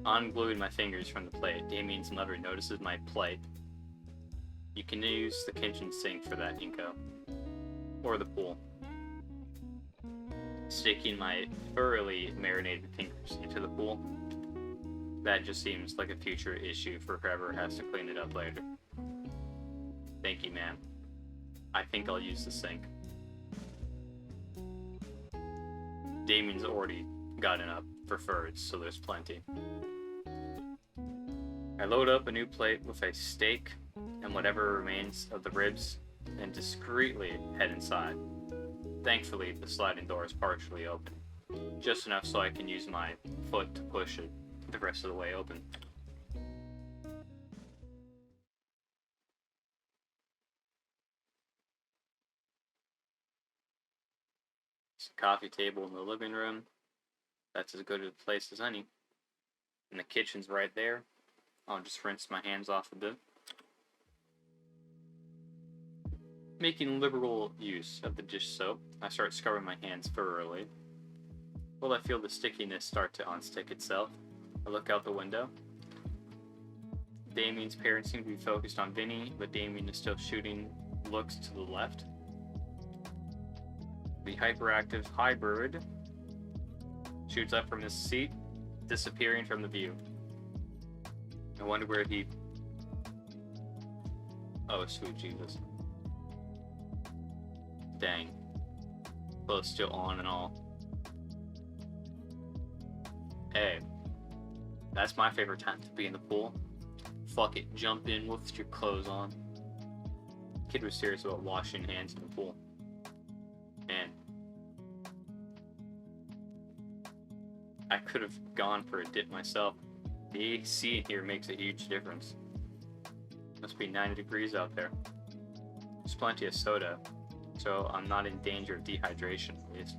Ungluing my fingers from the plate, Damien's mother notices my plight. You can use the kitchen sink for that, Inko. Or the pool. Sticking my thoroughly marinated fingers into the pool. That just seems like a future issue for whoever has to clean it up later. Thank you, ma'am. I think I'll use the sink. Damien's already gotten up for thirds, so there's plenty. I load up a new plate with a steak and whatever remains of the ribs and discreetly head inside. Thankfully, the sliding door is partially open, just enough so I can use my foot to push it the rest of the way open. There's a coffee table in the living room. That's as good a place as any. And the kitchen's right there. I'll just rinse my hands off a bit. Making liberal use of the dish soap, I start scrubbing my hands thoroughly. Will I feel the stickiness start to unstick itself? I look out the window. Damien's parents seem to be focused on Vinny, but Damien is still shooting looks to the left. The hyperactive hybrid shoots up from his seat, disappearing from the view. I wonder where he... Oh, sweet Jesus. Dang. Both still on and all. Hey. That's my favorite time to be in the pool. Fuck it, jump in with your clothes on. Kid was serious about washing hands in the pool. Man. I could have gone for a dip myself. The AC in here makes a huge difference. Must be 90 degrees out there. There's plenty of soda, so I'm not in danger of dehydration at least.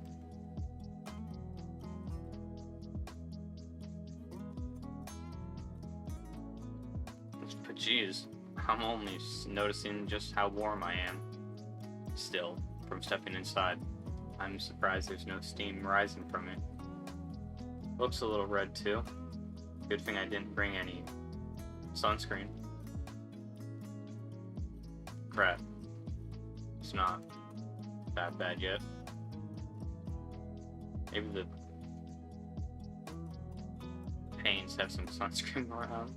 But geez, I'm only noticing just how warm I am. Still, from stepping inside. I'm surprised there's no steam rising from it. Looks a little red too. Good thing I didn't bring any sunscreen. Crap. It's not that bad yet. Maybe the Pains have some sunscreen around.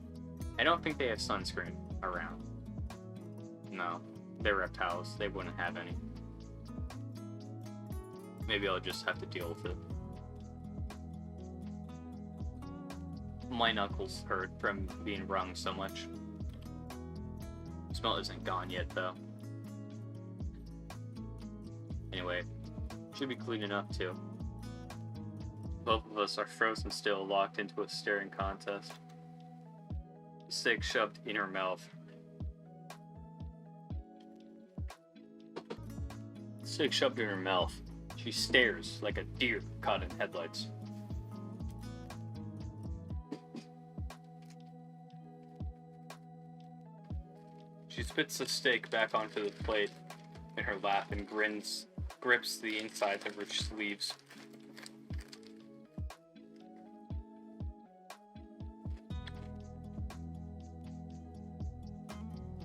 I don't think they have sunscreen around. No, they're reptiles. They wouldn't have any. Maybe I'll just have to deal with it. My knuckles hurt from being wrung so much. Smell isn't gone yet, though. Anyway, should be clean enough, too. Both of us are frozen still, locked into a staring contest. Steak shoved in her mouth. Steak shoved in her mouth. She stares like a deer caught in headlights. She spits the steak back onto the plate in her lap and grips the insides of her sleeves.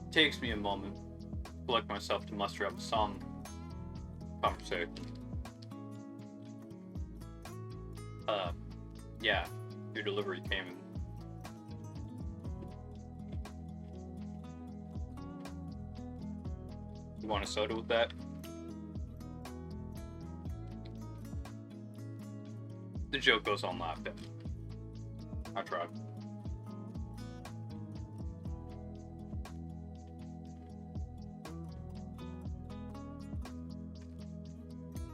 It takes me a moment to collect myself to muster up some conversation. Yeah, your delivery came in. You want a soda with that? The joke goes on laughed at. I tried.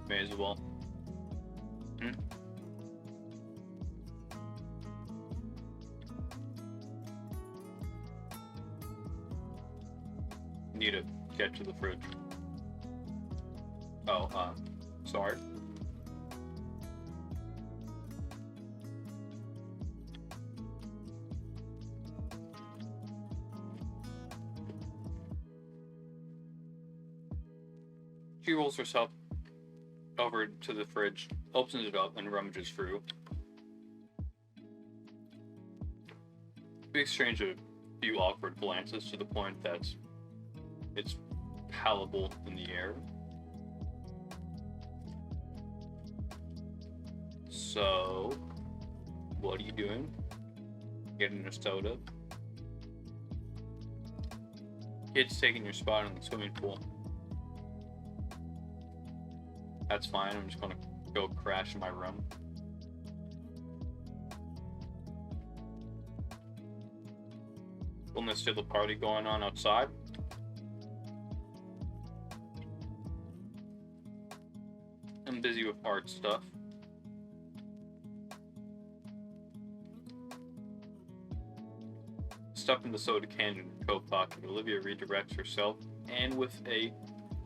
May as well. Need to get to the fridge. Oh, sorry. She rolls herself over to the fridge, opens it up, and rummages through. We exchange a few awkward glances to the point that it's palatable in the air. So, what are you doing? Getting a soda? Kid's taking your spot in the swimming pool. That's fine, I'm just gonna go crash in my room. Well, there's still a party going on outside. I'm busy with art stuff. Stuffing the soda can in her coat pocket, Olivia redirects herself and with a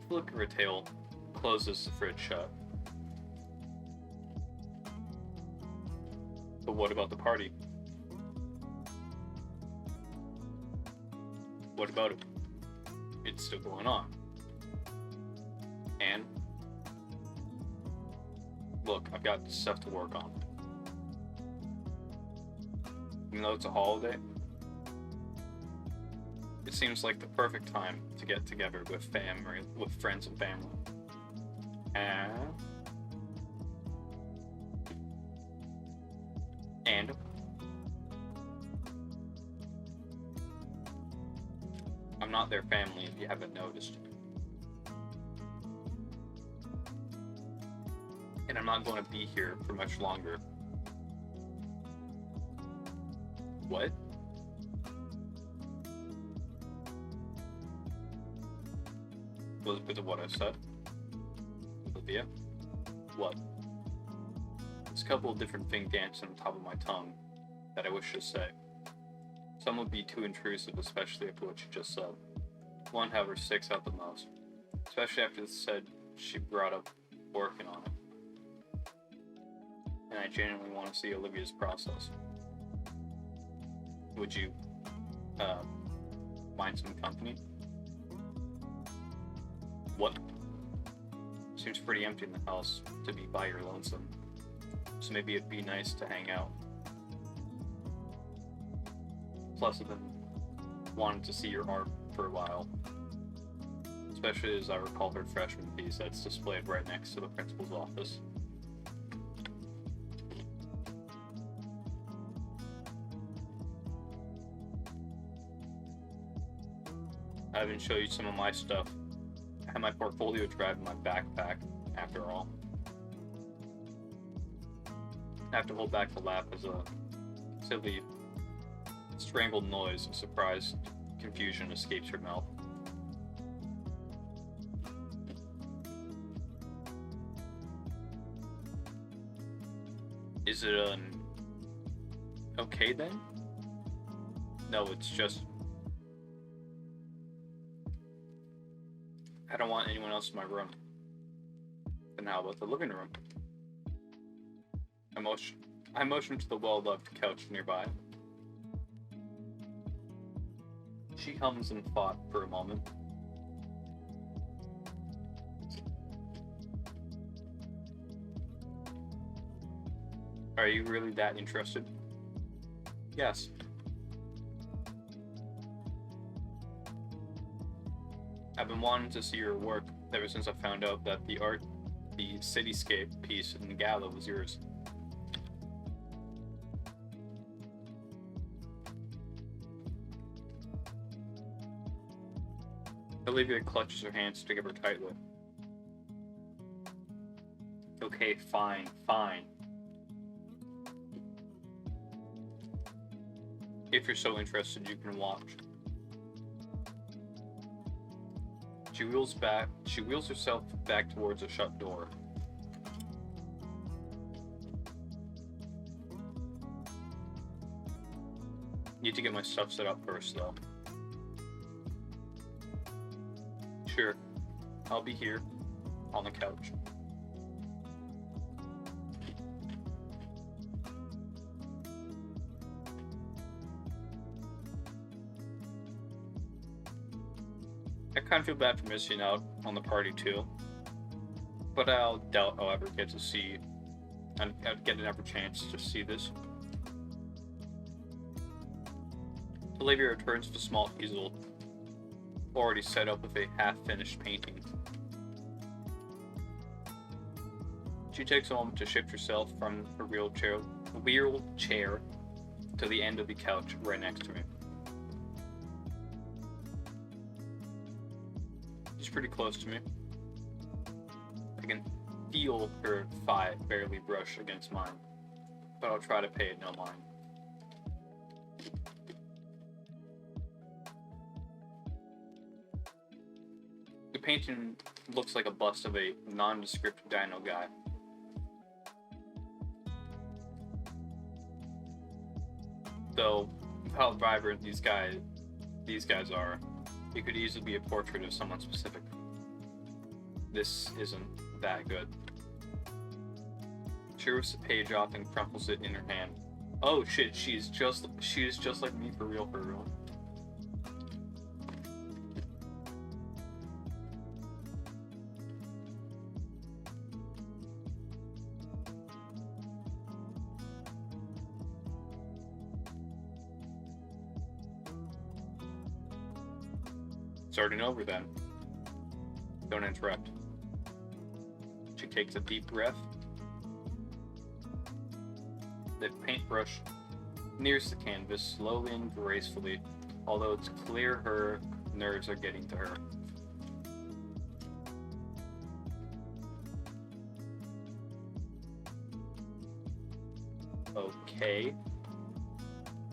flick of her tail, closes the fridge shut. But what about the party? What about it? It's still going on. And look, I've got stuff to work on. Even though it's a holiday, it seems like the perfect time to get together with friends and family. And I'm not their family if you haven't noticed. And I'm not going to be here for much longer. What? Was it what I said? Olivia? What? There's a couple of different things dancing on top of my tongue that I wish to say. Some would be too intrusive, especially after what you just said. One, however, sticks out the most, especially after it said she brought up working on it. And I genuinely want to see Olivia's process. Would you, mind some company? What? Seems pretty empty in the house to be by your lonesome. So maybe it'd be nice to hang out. Plus, I've been wanting to see your art for a while. Especially as I recall her freshman piece that's displayed right next to the principal's office. I haven't showed you some of my stuff. I have my portfolio drive in my backpack, after all. I have to hold back the laugh as a silly, strangled noise of surprised confusion escapes her mouth. Is it okay then? No, it's just I don't want anyone else in my room. But now about the living room? I motion to the well-loved couch nearby. She hums and thought for a moment. Are you really that interested? Yes. I've been wanting to see your work ever since I found out that the cityscape piece in the gala was yours. Olivia clutches her hands together tightly. Okay, fine, fine. If you're so interested, you can watch. She wheels herself back towards a shut door. Need to get my stuff set up first, though. Sure, I'll be here, on the couch. I kind of feel bad for missing out on the party too, but I doubt I'll ever get to see, and get another chance to see this. Olivia returns to the small easel, already set up with a half-finished painting. She takes a moment to shift herself from her wheelchair to the end of the couch right next to me. She's pretty close to me. I can feel her thigh barely brush against mine, but I'll try to pay it no mind. The painting looks like a bust of a nondescript dino guy. Though, how vibrant these guys are, it could easily be a portrait of someone specific. This isn't that good. She rips the page off and crumples it in her hand. Oh shit, she is just like me for real, for real. Starting over then. Don't interrupt. She takes a deep breath. The paintbrush nears the canvas slowly and gracefully, although it's clear her nerves are getting to her. Okay.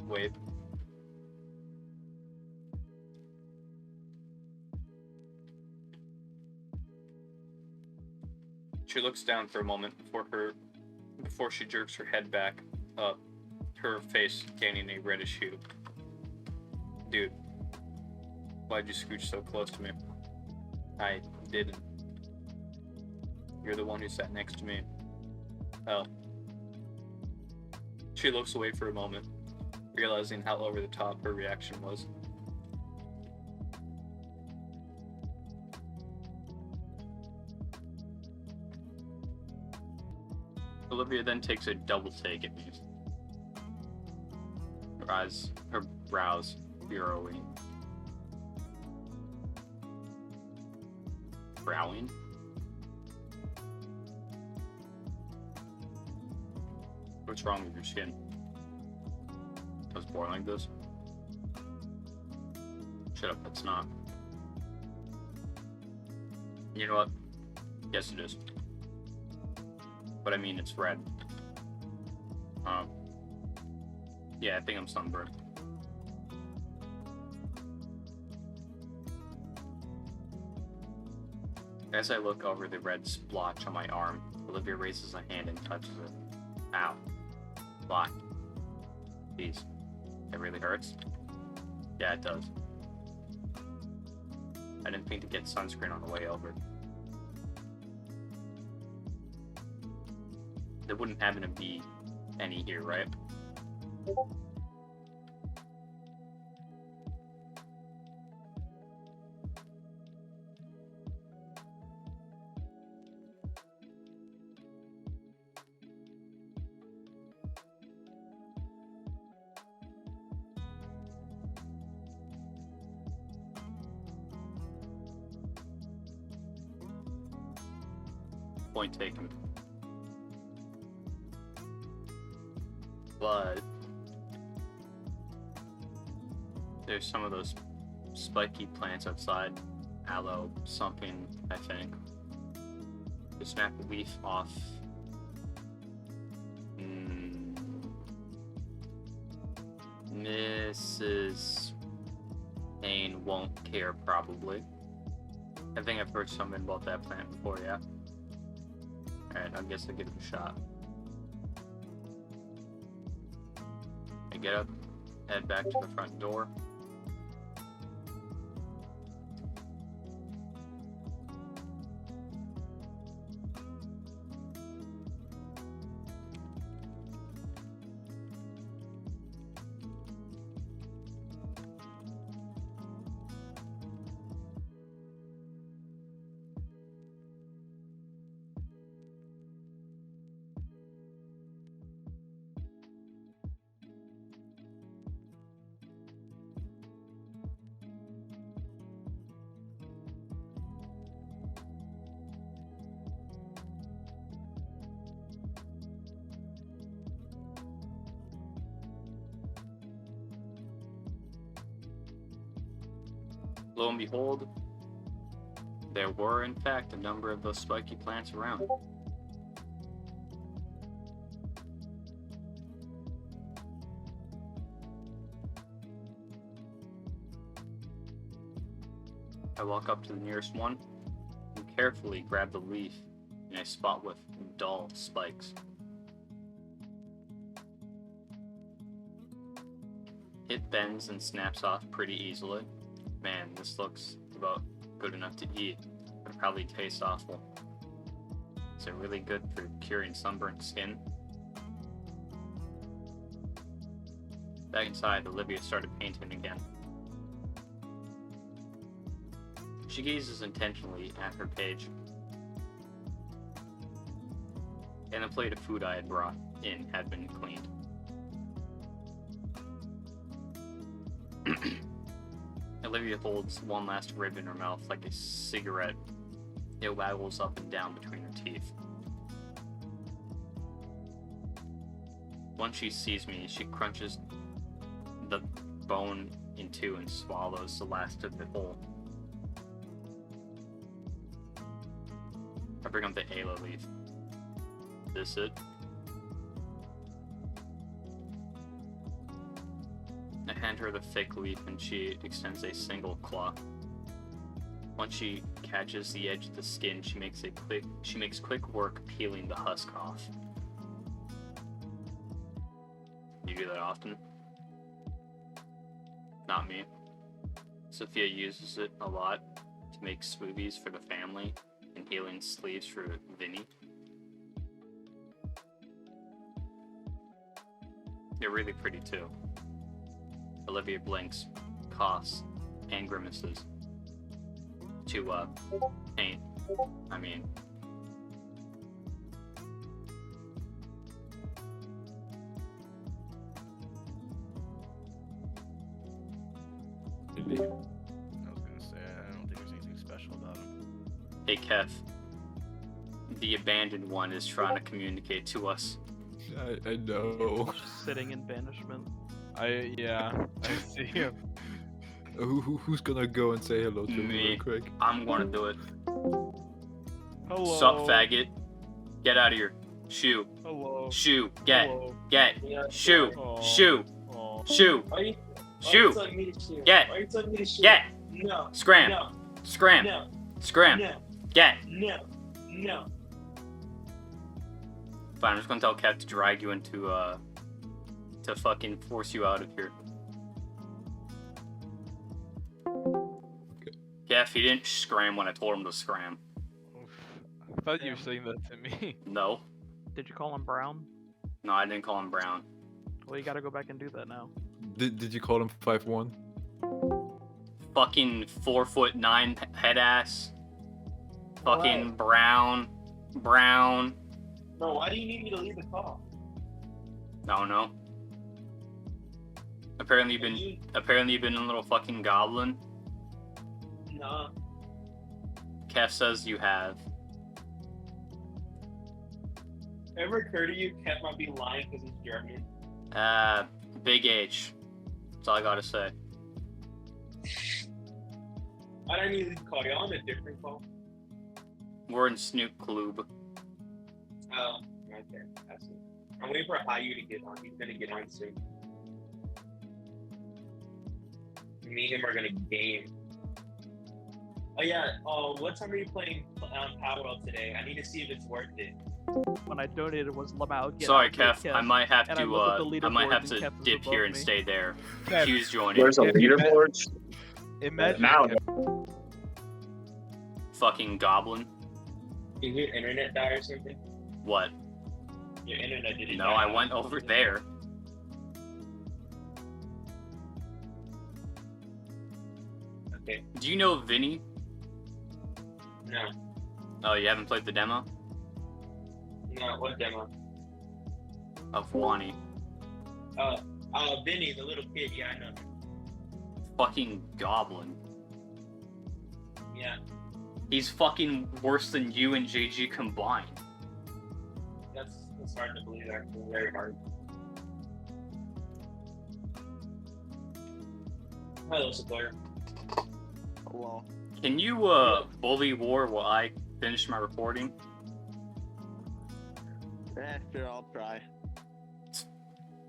Wait. She looks down for a moment before she jerks her head back up, her face gaining a reddish hue. Dude, why'd you scooch so close to me? I didn't. You're the one who sat next to me. Oh. She looks away for a moment, realizing how over the top her reaction was. Olivia then takes a double take at me. Her brows furrowing. Browing? What's wrong with your skin? I was born like this? Shut up, it's not. You know what? Yes, it is. But I mean, it's red. Yeah, I think I'm sunburned. As I look over the red splotch on my arm, Olivia raises a hand and touches it. Ow. Why? Jeez. It really hurts? Yeah, it does. I didn't think to get sunscreen on the way over. There wouldn't happen to be any here, right? Point taken. But there's some of those spiky plants outside. aloe something, I think. To snap a leaf off. Mrs. Payne won't care, probably. I think I've heard something about that plant before, yeah. Alright, I guess I'll give it a shot. I get up, head back to the front door. Lo and behold, there were in fact a number of those spiky plants around. I walk up to the nearest one and carefully grab the leaf in a spot with dull spikes. It bends and snaps off pretty easily. Man, this looks about good enough to eat, but it probably tastes awful. Is it really good for curing sunburnt skin? Back inside, Olivia started painting again. She gazes intentionally at her page. And the plate of food I had brought in had been cleaned. Olivia holds one last rib in her mouth like a cigarette. It waggles up and down between her teeth. Once she sees me, she crunches the bone in two and swallows the last of it whole. I bring up the aloe leaf. This it? I hand her the thick leaf and she extends a single claw. Once she catches the edge of the skin, she makes quick work peeling the husk off. You do that often? Not me. Sophia uses it a lot to make smoothies for the family and healing sleeves for Vinny. They're really pretty too. Olivia blinks, coughs, and grimaces. To, paint. I mean. I was gonna say, I don't think there's anything special about him. Hey, Kev. The abandoned one is trying to communicate to us. I know. Sitting in banishment. I see him. Who's gonna go and say hello to me Me. real quick? I'm gonna do it. Hello. Sup, faggot. Get out of here. Shoo. Hello. Shoo. Get. Hello. Get. Yeah. Shoo. Aw. Shoo. Aw. Shoo. Why are you Shoo. telling me to shoot? Get. Why are you telling me to shoot? Get. No. Scram. No. Scram. No. Scram. No. Get. No. No. Fine, I'm just gonna tell Kev to drag you into, to fucking force you out of here. Kev, he didn't scram when I told him to scram. Oof. I thought you were saying that to me. No. Did you call him Brown? No, I didn't call him Brown. Well, you gotta go back and do that now. Did you call him 5'1"? Fucking 4'9" head ass. Fucking Brown. Brown. No, why do you need me to leave the call? I don't know. Apparently you've been a little fucking goblin. Nah. Kev says you have. Ever occurred to you Kev might be lying because he's German? Big H. That's all I gotta say. I don't need to call y'all on a different call. We're in Snoop Club. Oh, right there. That's it. I'm waiting for Hayu to get on. He's gonna get on soon. Me and him are gonna game. Oh yeah. What time are you playing Power World today? I need to see if it's worth it. When I donated was Lamau. Sorry, Kev. I might have and I to. look at the I might leaderboard have and to Kev is dip above here and me. stay there. Kev, Q's joining. Where's the If you bet- leaderboards? Imagine. Now. Kev, Fucking goblin. Did your internet die or something? What? Your internet didn't No, die. I went over there. Okay. Do you know Vinny? No. Oh, you haven't played the demo No, what demo? of Wani. Vinny, the little kid, yeah, I know. Fucking goblin. Yeah. He's fucking worse than you and JG combined. That's hard to believe, actually. Very hard. Hello, Sequoia. Hello. Can you bully war while I finish my recording? Sure, I'll try.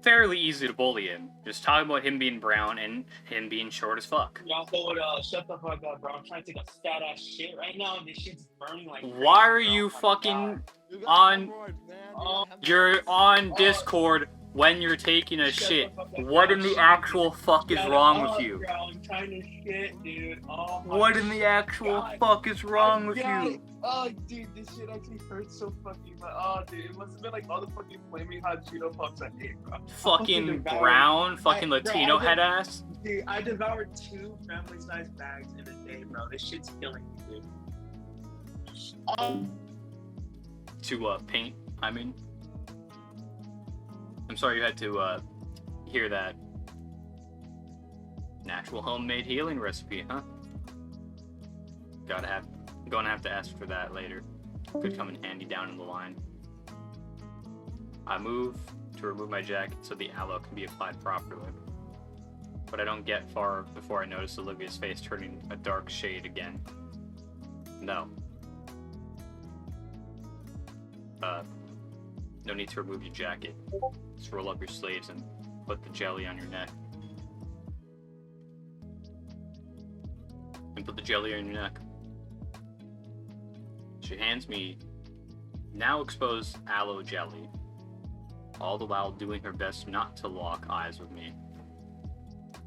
Fairly easy to bully him. Just talk about him being brown and him being short as fuck. Y'all would shut the fuck up, bro. I'm trying to take a fat ass shit right now, and this shit's burning like crazy, Why are bro. you Oh my fucking God. on? Oh, You're on Discord when you're taking a Shut shit. the fuck up, What bro. in the Shut actual fuck is Shut wrong up, with you? Bro. I'm trying to shit, dude. Oh my What in the actual God. fuck is wrong with God. you? Oh, dude, this shit actually hurts so fucking much. Oh, dude, it must have been like all the fucking flaming hot Cheeto puffs I ate, bro. Fucking devoured- brown, fucking Bro, Latino I head did- ass. Dude, I devoured 2 family-sized bags in a day, bro. This shit's killing me, dude. To paint, I mean. I'm sorry you had to hear that. Natural homemade healing recipe, huh? Gonna have to ask for that later. Could come in handy down in the line. I move to remove my jacket so the aloe can be applied properly. But I don't get far before I notice Olivia's face turning a dark shade again. No. No need to remove your jacket. Just roll up your sleeves and put the jelly on your neck. And put the jelly on your neck. She hands me now exposed aloe jelly, all the while doing her best not to lock eyes with me.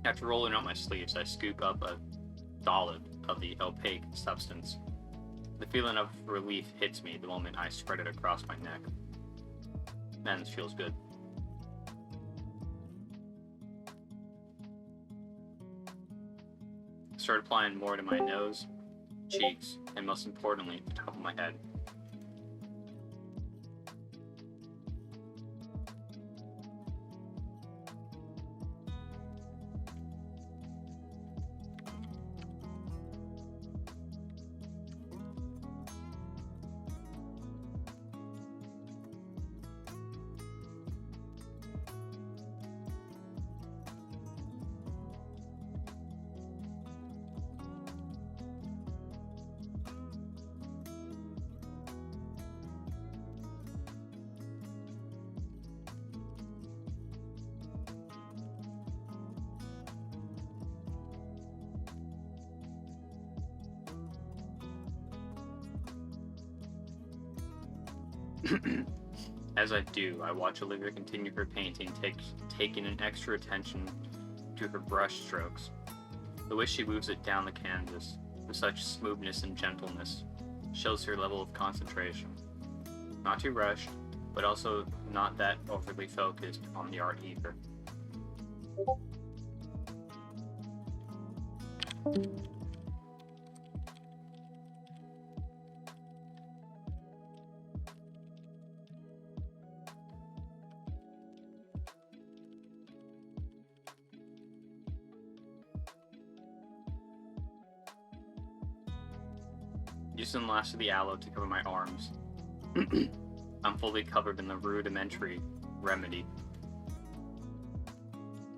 After rolling up my sleeves, I scoop up a dollop of the opaque substance. The feeling of relief hits me the moment I spread it across my neck. Man, this feels good. I start applying more to my nose, cheeks, and most importantly, the top of my head. As I do, I watch Olivia continue her painting, taking an extra attention to her brush strokes. The way she moves it down the canvas with such smoothness and gentleness shows her level of concentration. Not too rushed, but also not that overly focused on the art either. Using the last of the aloe to cover my arms, I'm fully covered in the rudimentary remedy.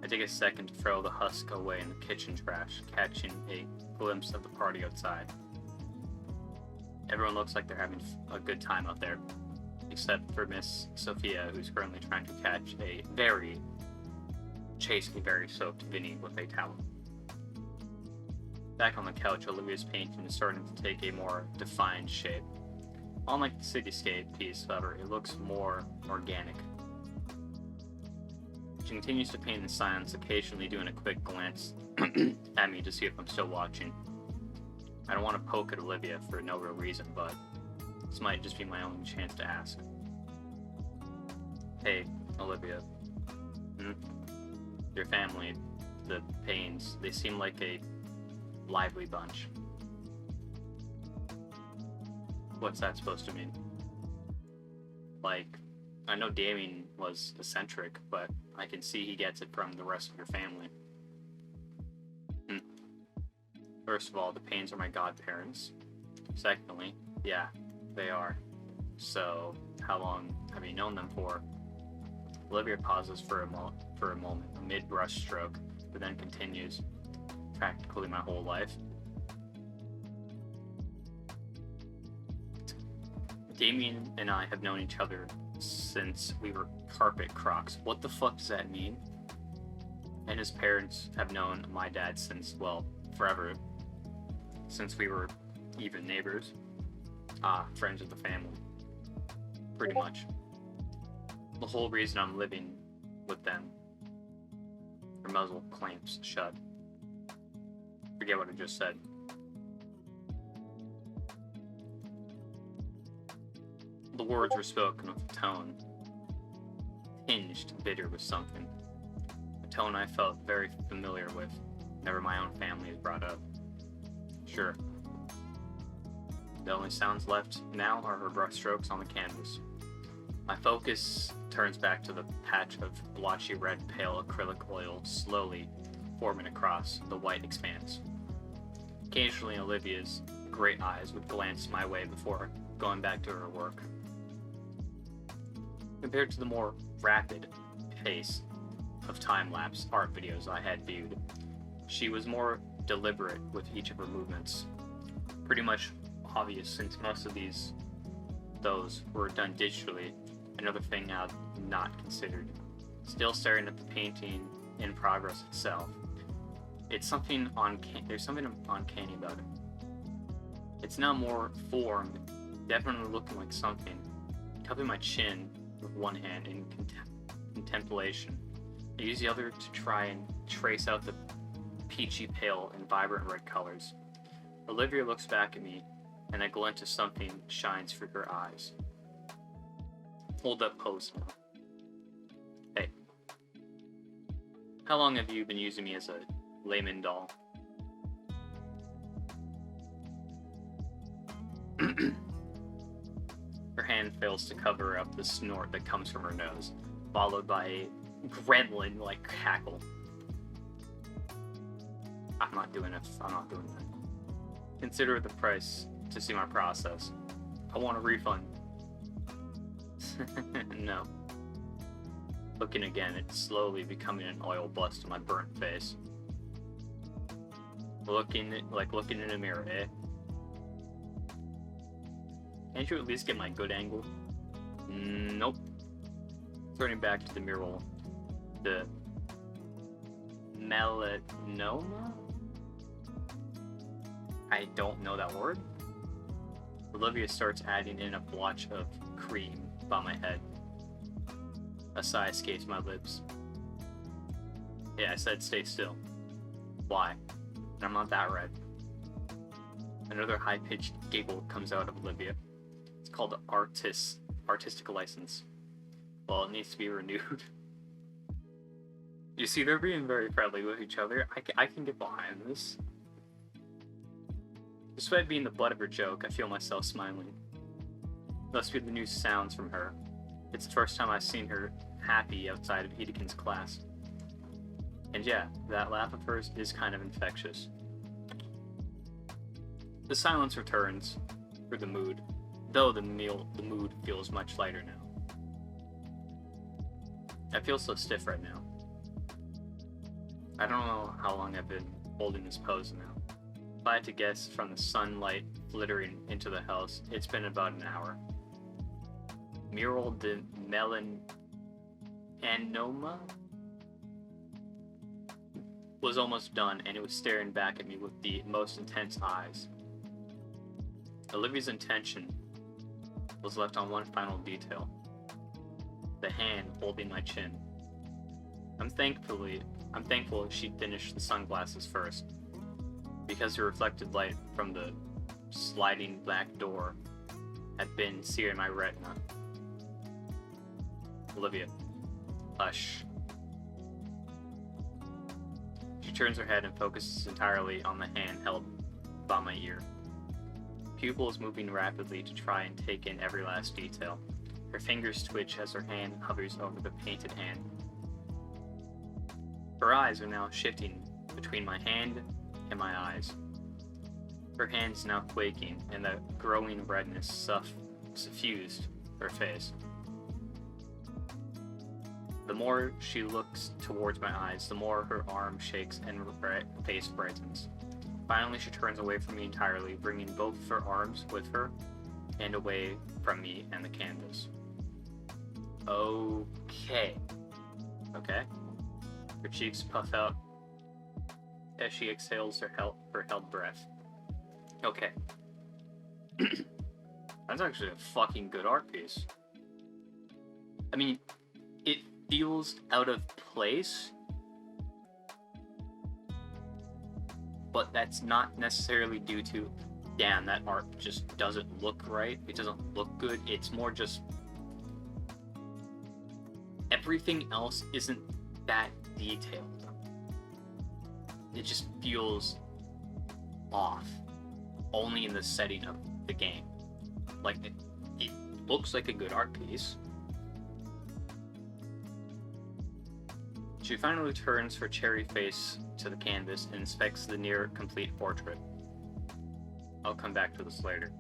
I take a second to throw the husk away in the kitchen trash, catching a glimpse of the party outside. Everyone looks like they're having a good time out there, except for Miss Sophia, who's currently trying to catch a very soaked Vinny with a towel. Back on the couch, Olivia's painting is starting to take a more defined shape. Unlike the cityscape piece, however, it looks more organic. She continues to paint in silence, occasionally doing a quick glance at me to see if I'm still watching. I don't want to poke at Olivia for no real reason, but this might just be my only chance to ask. Hey, Olivia. Your family, the Paynes, they seem like a lively bunch. What's that supposed to mean? Like, I know Damien was eccentric, but I can see he gets it from the rest of your family. First of all, the Paynes are my godparents. Secondly, yeah, they are. So, how long have you known them for? Olivia pauses for a moment, a mid-brush stroke, but then continues, practically my whole life. Damien and I have known each other since we were carpet crocs. What the fuck does that mean? And his parents have known my dad since, well, forever. Since we were even neighbors. Friends of the family. Pretty much. The whole reason I'm living with them. Her muzzle clamps shut. Forget what I just said. The words were spoken with a tone tinged bitter with something. A tone I felt very familiar with, whenever my own family is brought up. Sure. The only sounds left now are her brushstrokes on the canvas. My focus turns back to the patch of blotchy red pale acrylic oil slowly forming across the white expanse. Occasionally Olivia's great eyes would glance my way before going back to her work. Compared to the more rapid pace of time-lapse art videos I had viewed, she was more deliberate with each of her movements. Pretty much obvious since most of those were done digitally, another thing I've not considered. Still staring at the painting in progress itself. There's something uncanny about it. It's now more formed, definitely looking like something. Cupping my chin with one hand in contemplation. I use the other to try and trace out the peachy pale and vibrant red colors. Olivia looks back at me, and a glint of something shines through her eyes. Hold up pose now. Hey. How long have you been using me as a layman doll? Her hand fails to cover up the snort that comes from her nose, followed by a gremlin-like cackle. I'm not doing that. Consider the price to see my process. I want a refund. No. Looking again, it's slowly becoming an oil bust on my burnt face. Looking in a mirror, eh? Can't you at least get my good angle? Nope. Turning back to the mural. The melanoma? I don't know that word. Olivia starts adding in a blotch of cream by my head. A sigh escapes my lips. Yeah, I said stay still. Why? I'm not that red. Another high-pitched giggle comes out of Olivia. It's called an artistic license. Well, it needs to be renewed. You see, they're being very friendly with each other. I can get behind this. Despite being the butt of her joke, I feel myself smiling. Must be the new sounds from her. It's the first time I've seen her happy outside of Edekin's class. And yeah, that laugh of hers is kind of infectious. The silence returns for the mood, though the mood feels much lighter now. I feel so stiff right now. I don't know how long I've been holding this pose now. If I had to guess from the sunlight flittering into the house, it's been about an hour. Mural de Melanoma was almost done, and it was staring back at me with the most intense eyes. Olivia's intention was left on one final detail. The hand holding my chin. I'm thankful she finished the sunglasses first, because the reflected light from the sliding black door had been searing my retina. Olivia, hush. She turns her head and focuses entirely on the hand held by my ear. Pupils moving rapidly to try and take in every last detail. Her fingers twitch as her hand hovers over the painted hand. Her eyes are now shifting between my hand and my eyes. Her hand is now quaking, and the growing redness suffused her face. The more she looks towards my eyes, the more her arm shakes and her face brightens. Finally, she turns away from me entirely, bringing both of her arms with her and away from me and the canvas. Okay. Her cheeks puff out as she exhales her held breath. Okay. That's actually a fucking good art piece. I mean, it feels out of place, but that's not necessarily due to, damn, that art just doesn't look right. It doesn't look good. It's more just everything else isn't that detailed. It just feels off, only in the setting of the game. Like, it looks like a good art piece. She finally turns her cherry face to the canvas and inspects the near complete portrait. I'll come back to this later.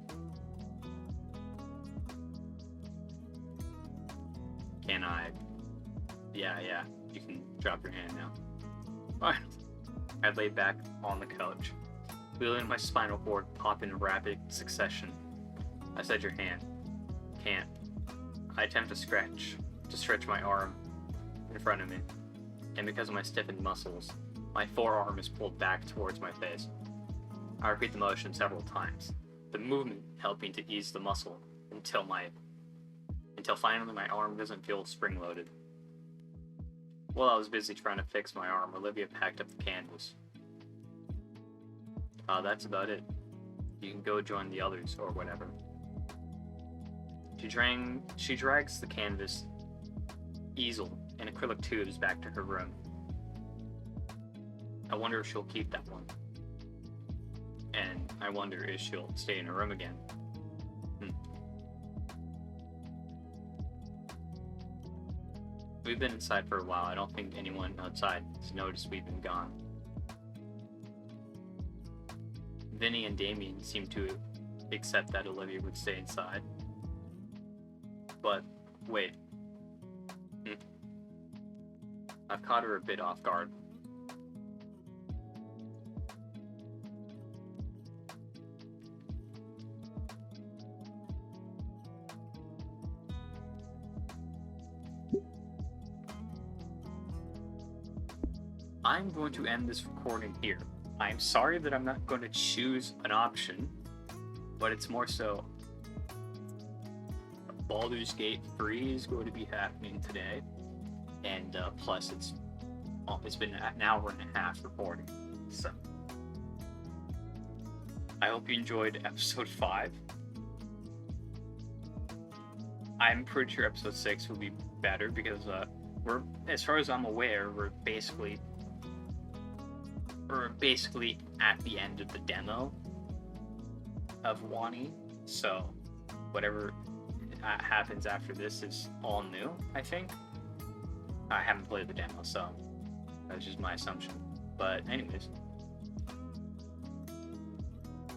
Can I? Yeah, you can drop your hand now. Alright. I lay back on the couch, feeling my spinal cord pop in rapid succession. I said, your hand. Can't. I attempt to stretch my arm in front of me, and because of my stiffened muscles, my forearm is pulled back towards my face. I repeat the motion several times, the movement helping to ease the muscle until finally my arm doesn't feel spring-loaded. While I was busy trying to fix my arm, Olivia packed up the canvas. That's about it. You can go join the others, or whatever. She drags the canvas, easel, and acrylic tubes back to her room. I wonder if she'll keep that one. And I wonder if she'll stay in her room again. We've been inside for a while. I don't think anyone outside has noticed we've been gone. Vinny and Damien seem to accept that Olivia would stay inside. But, wait. I've caught her a bit off guard. I'm going to end this recording here. I'm sorry that I'm not going to choose an option, but it's more so Baldur's Gate 3 is going to be happening today, and plus it's been an hour and a half recording, so I hope you enjoyed episode 5. I'm pretty sure episode 6 will be better because we're, as far as I'm aware, we're basically at the end of the demo of Wani, so whatever happens after this is all new, I think. I haven't played the demo, so that's just my assumption. But anyways,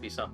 peace out.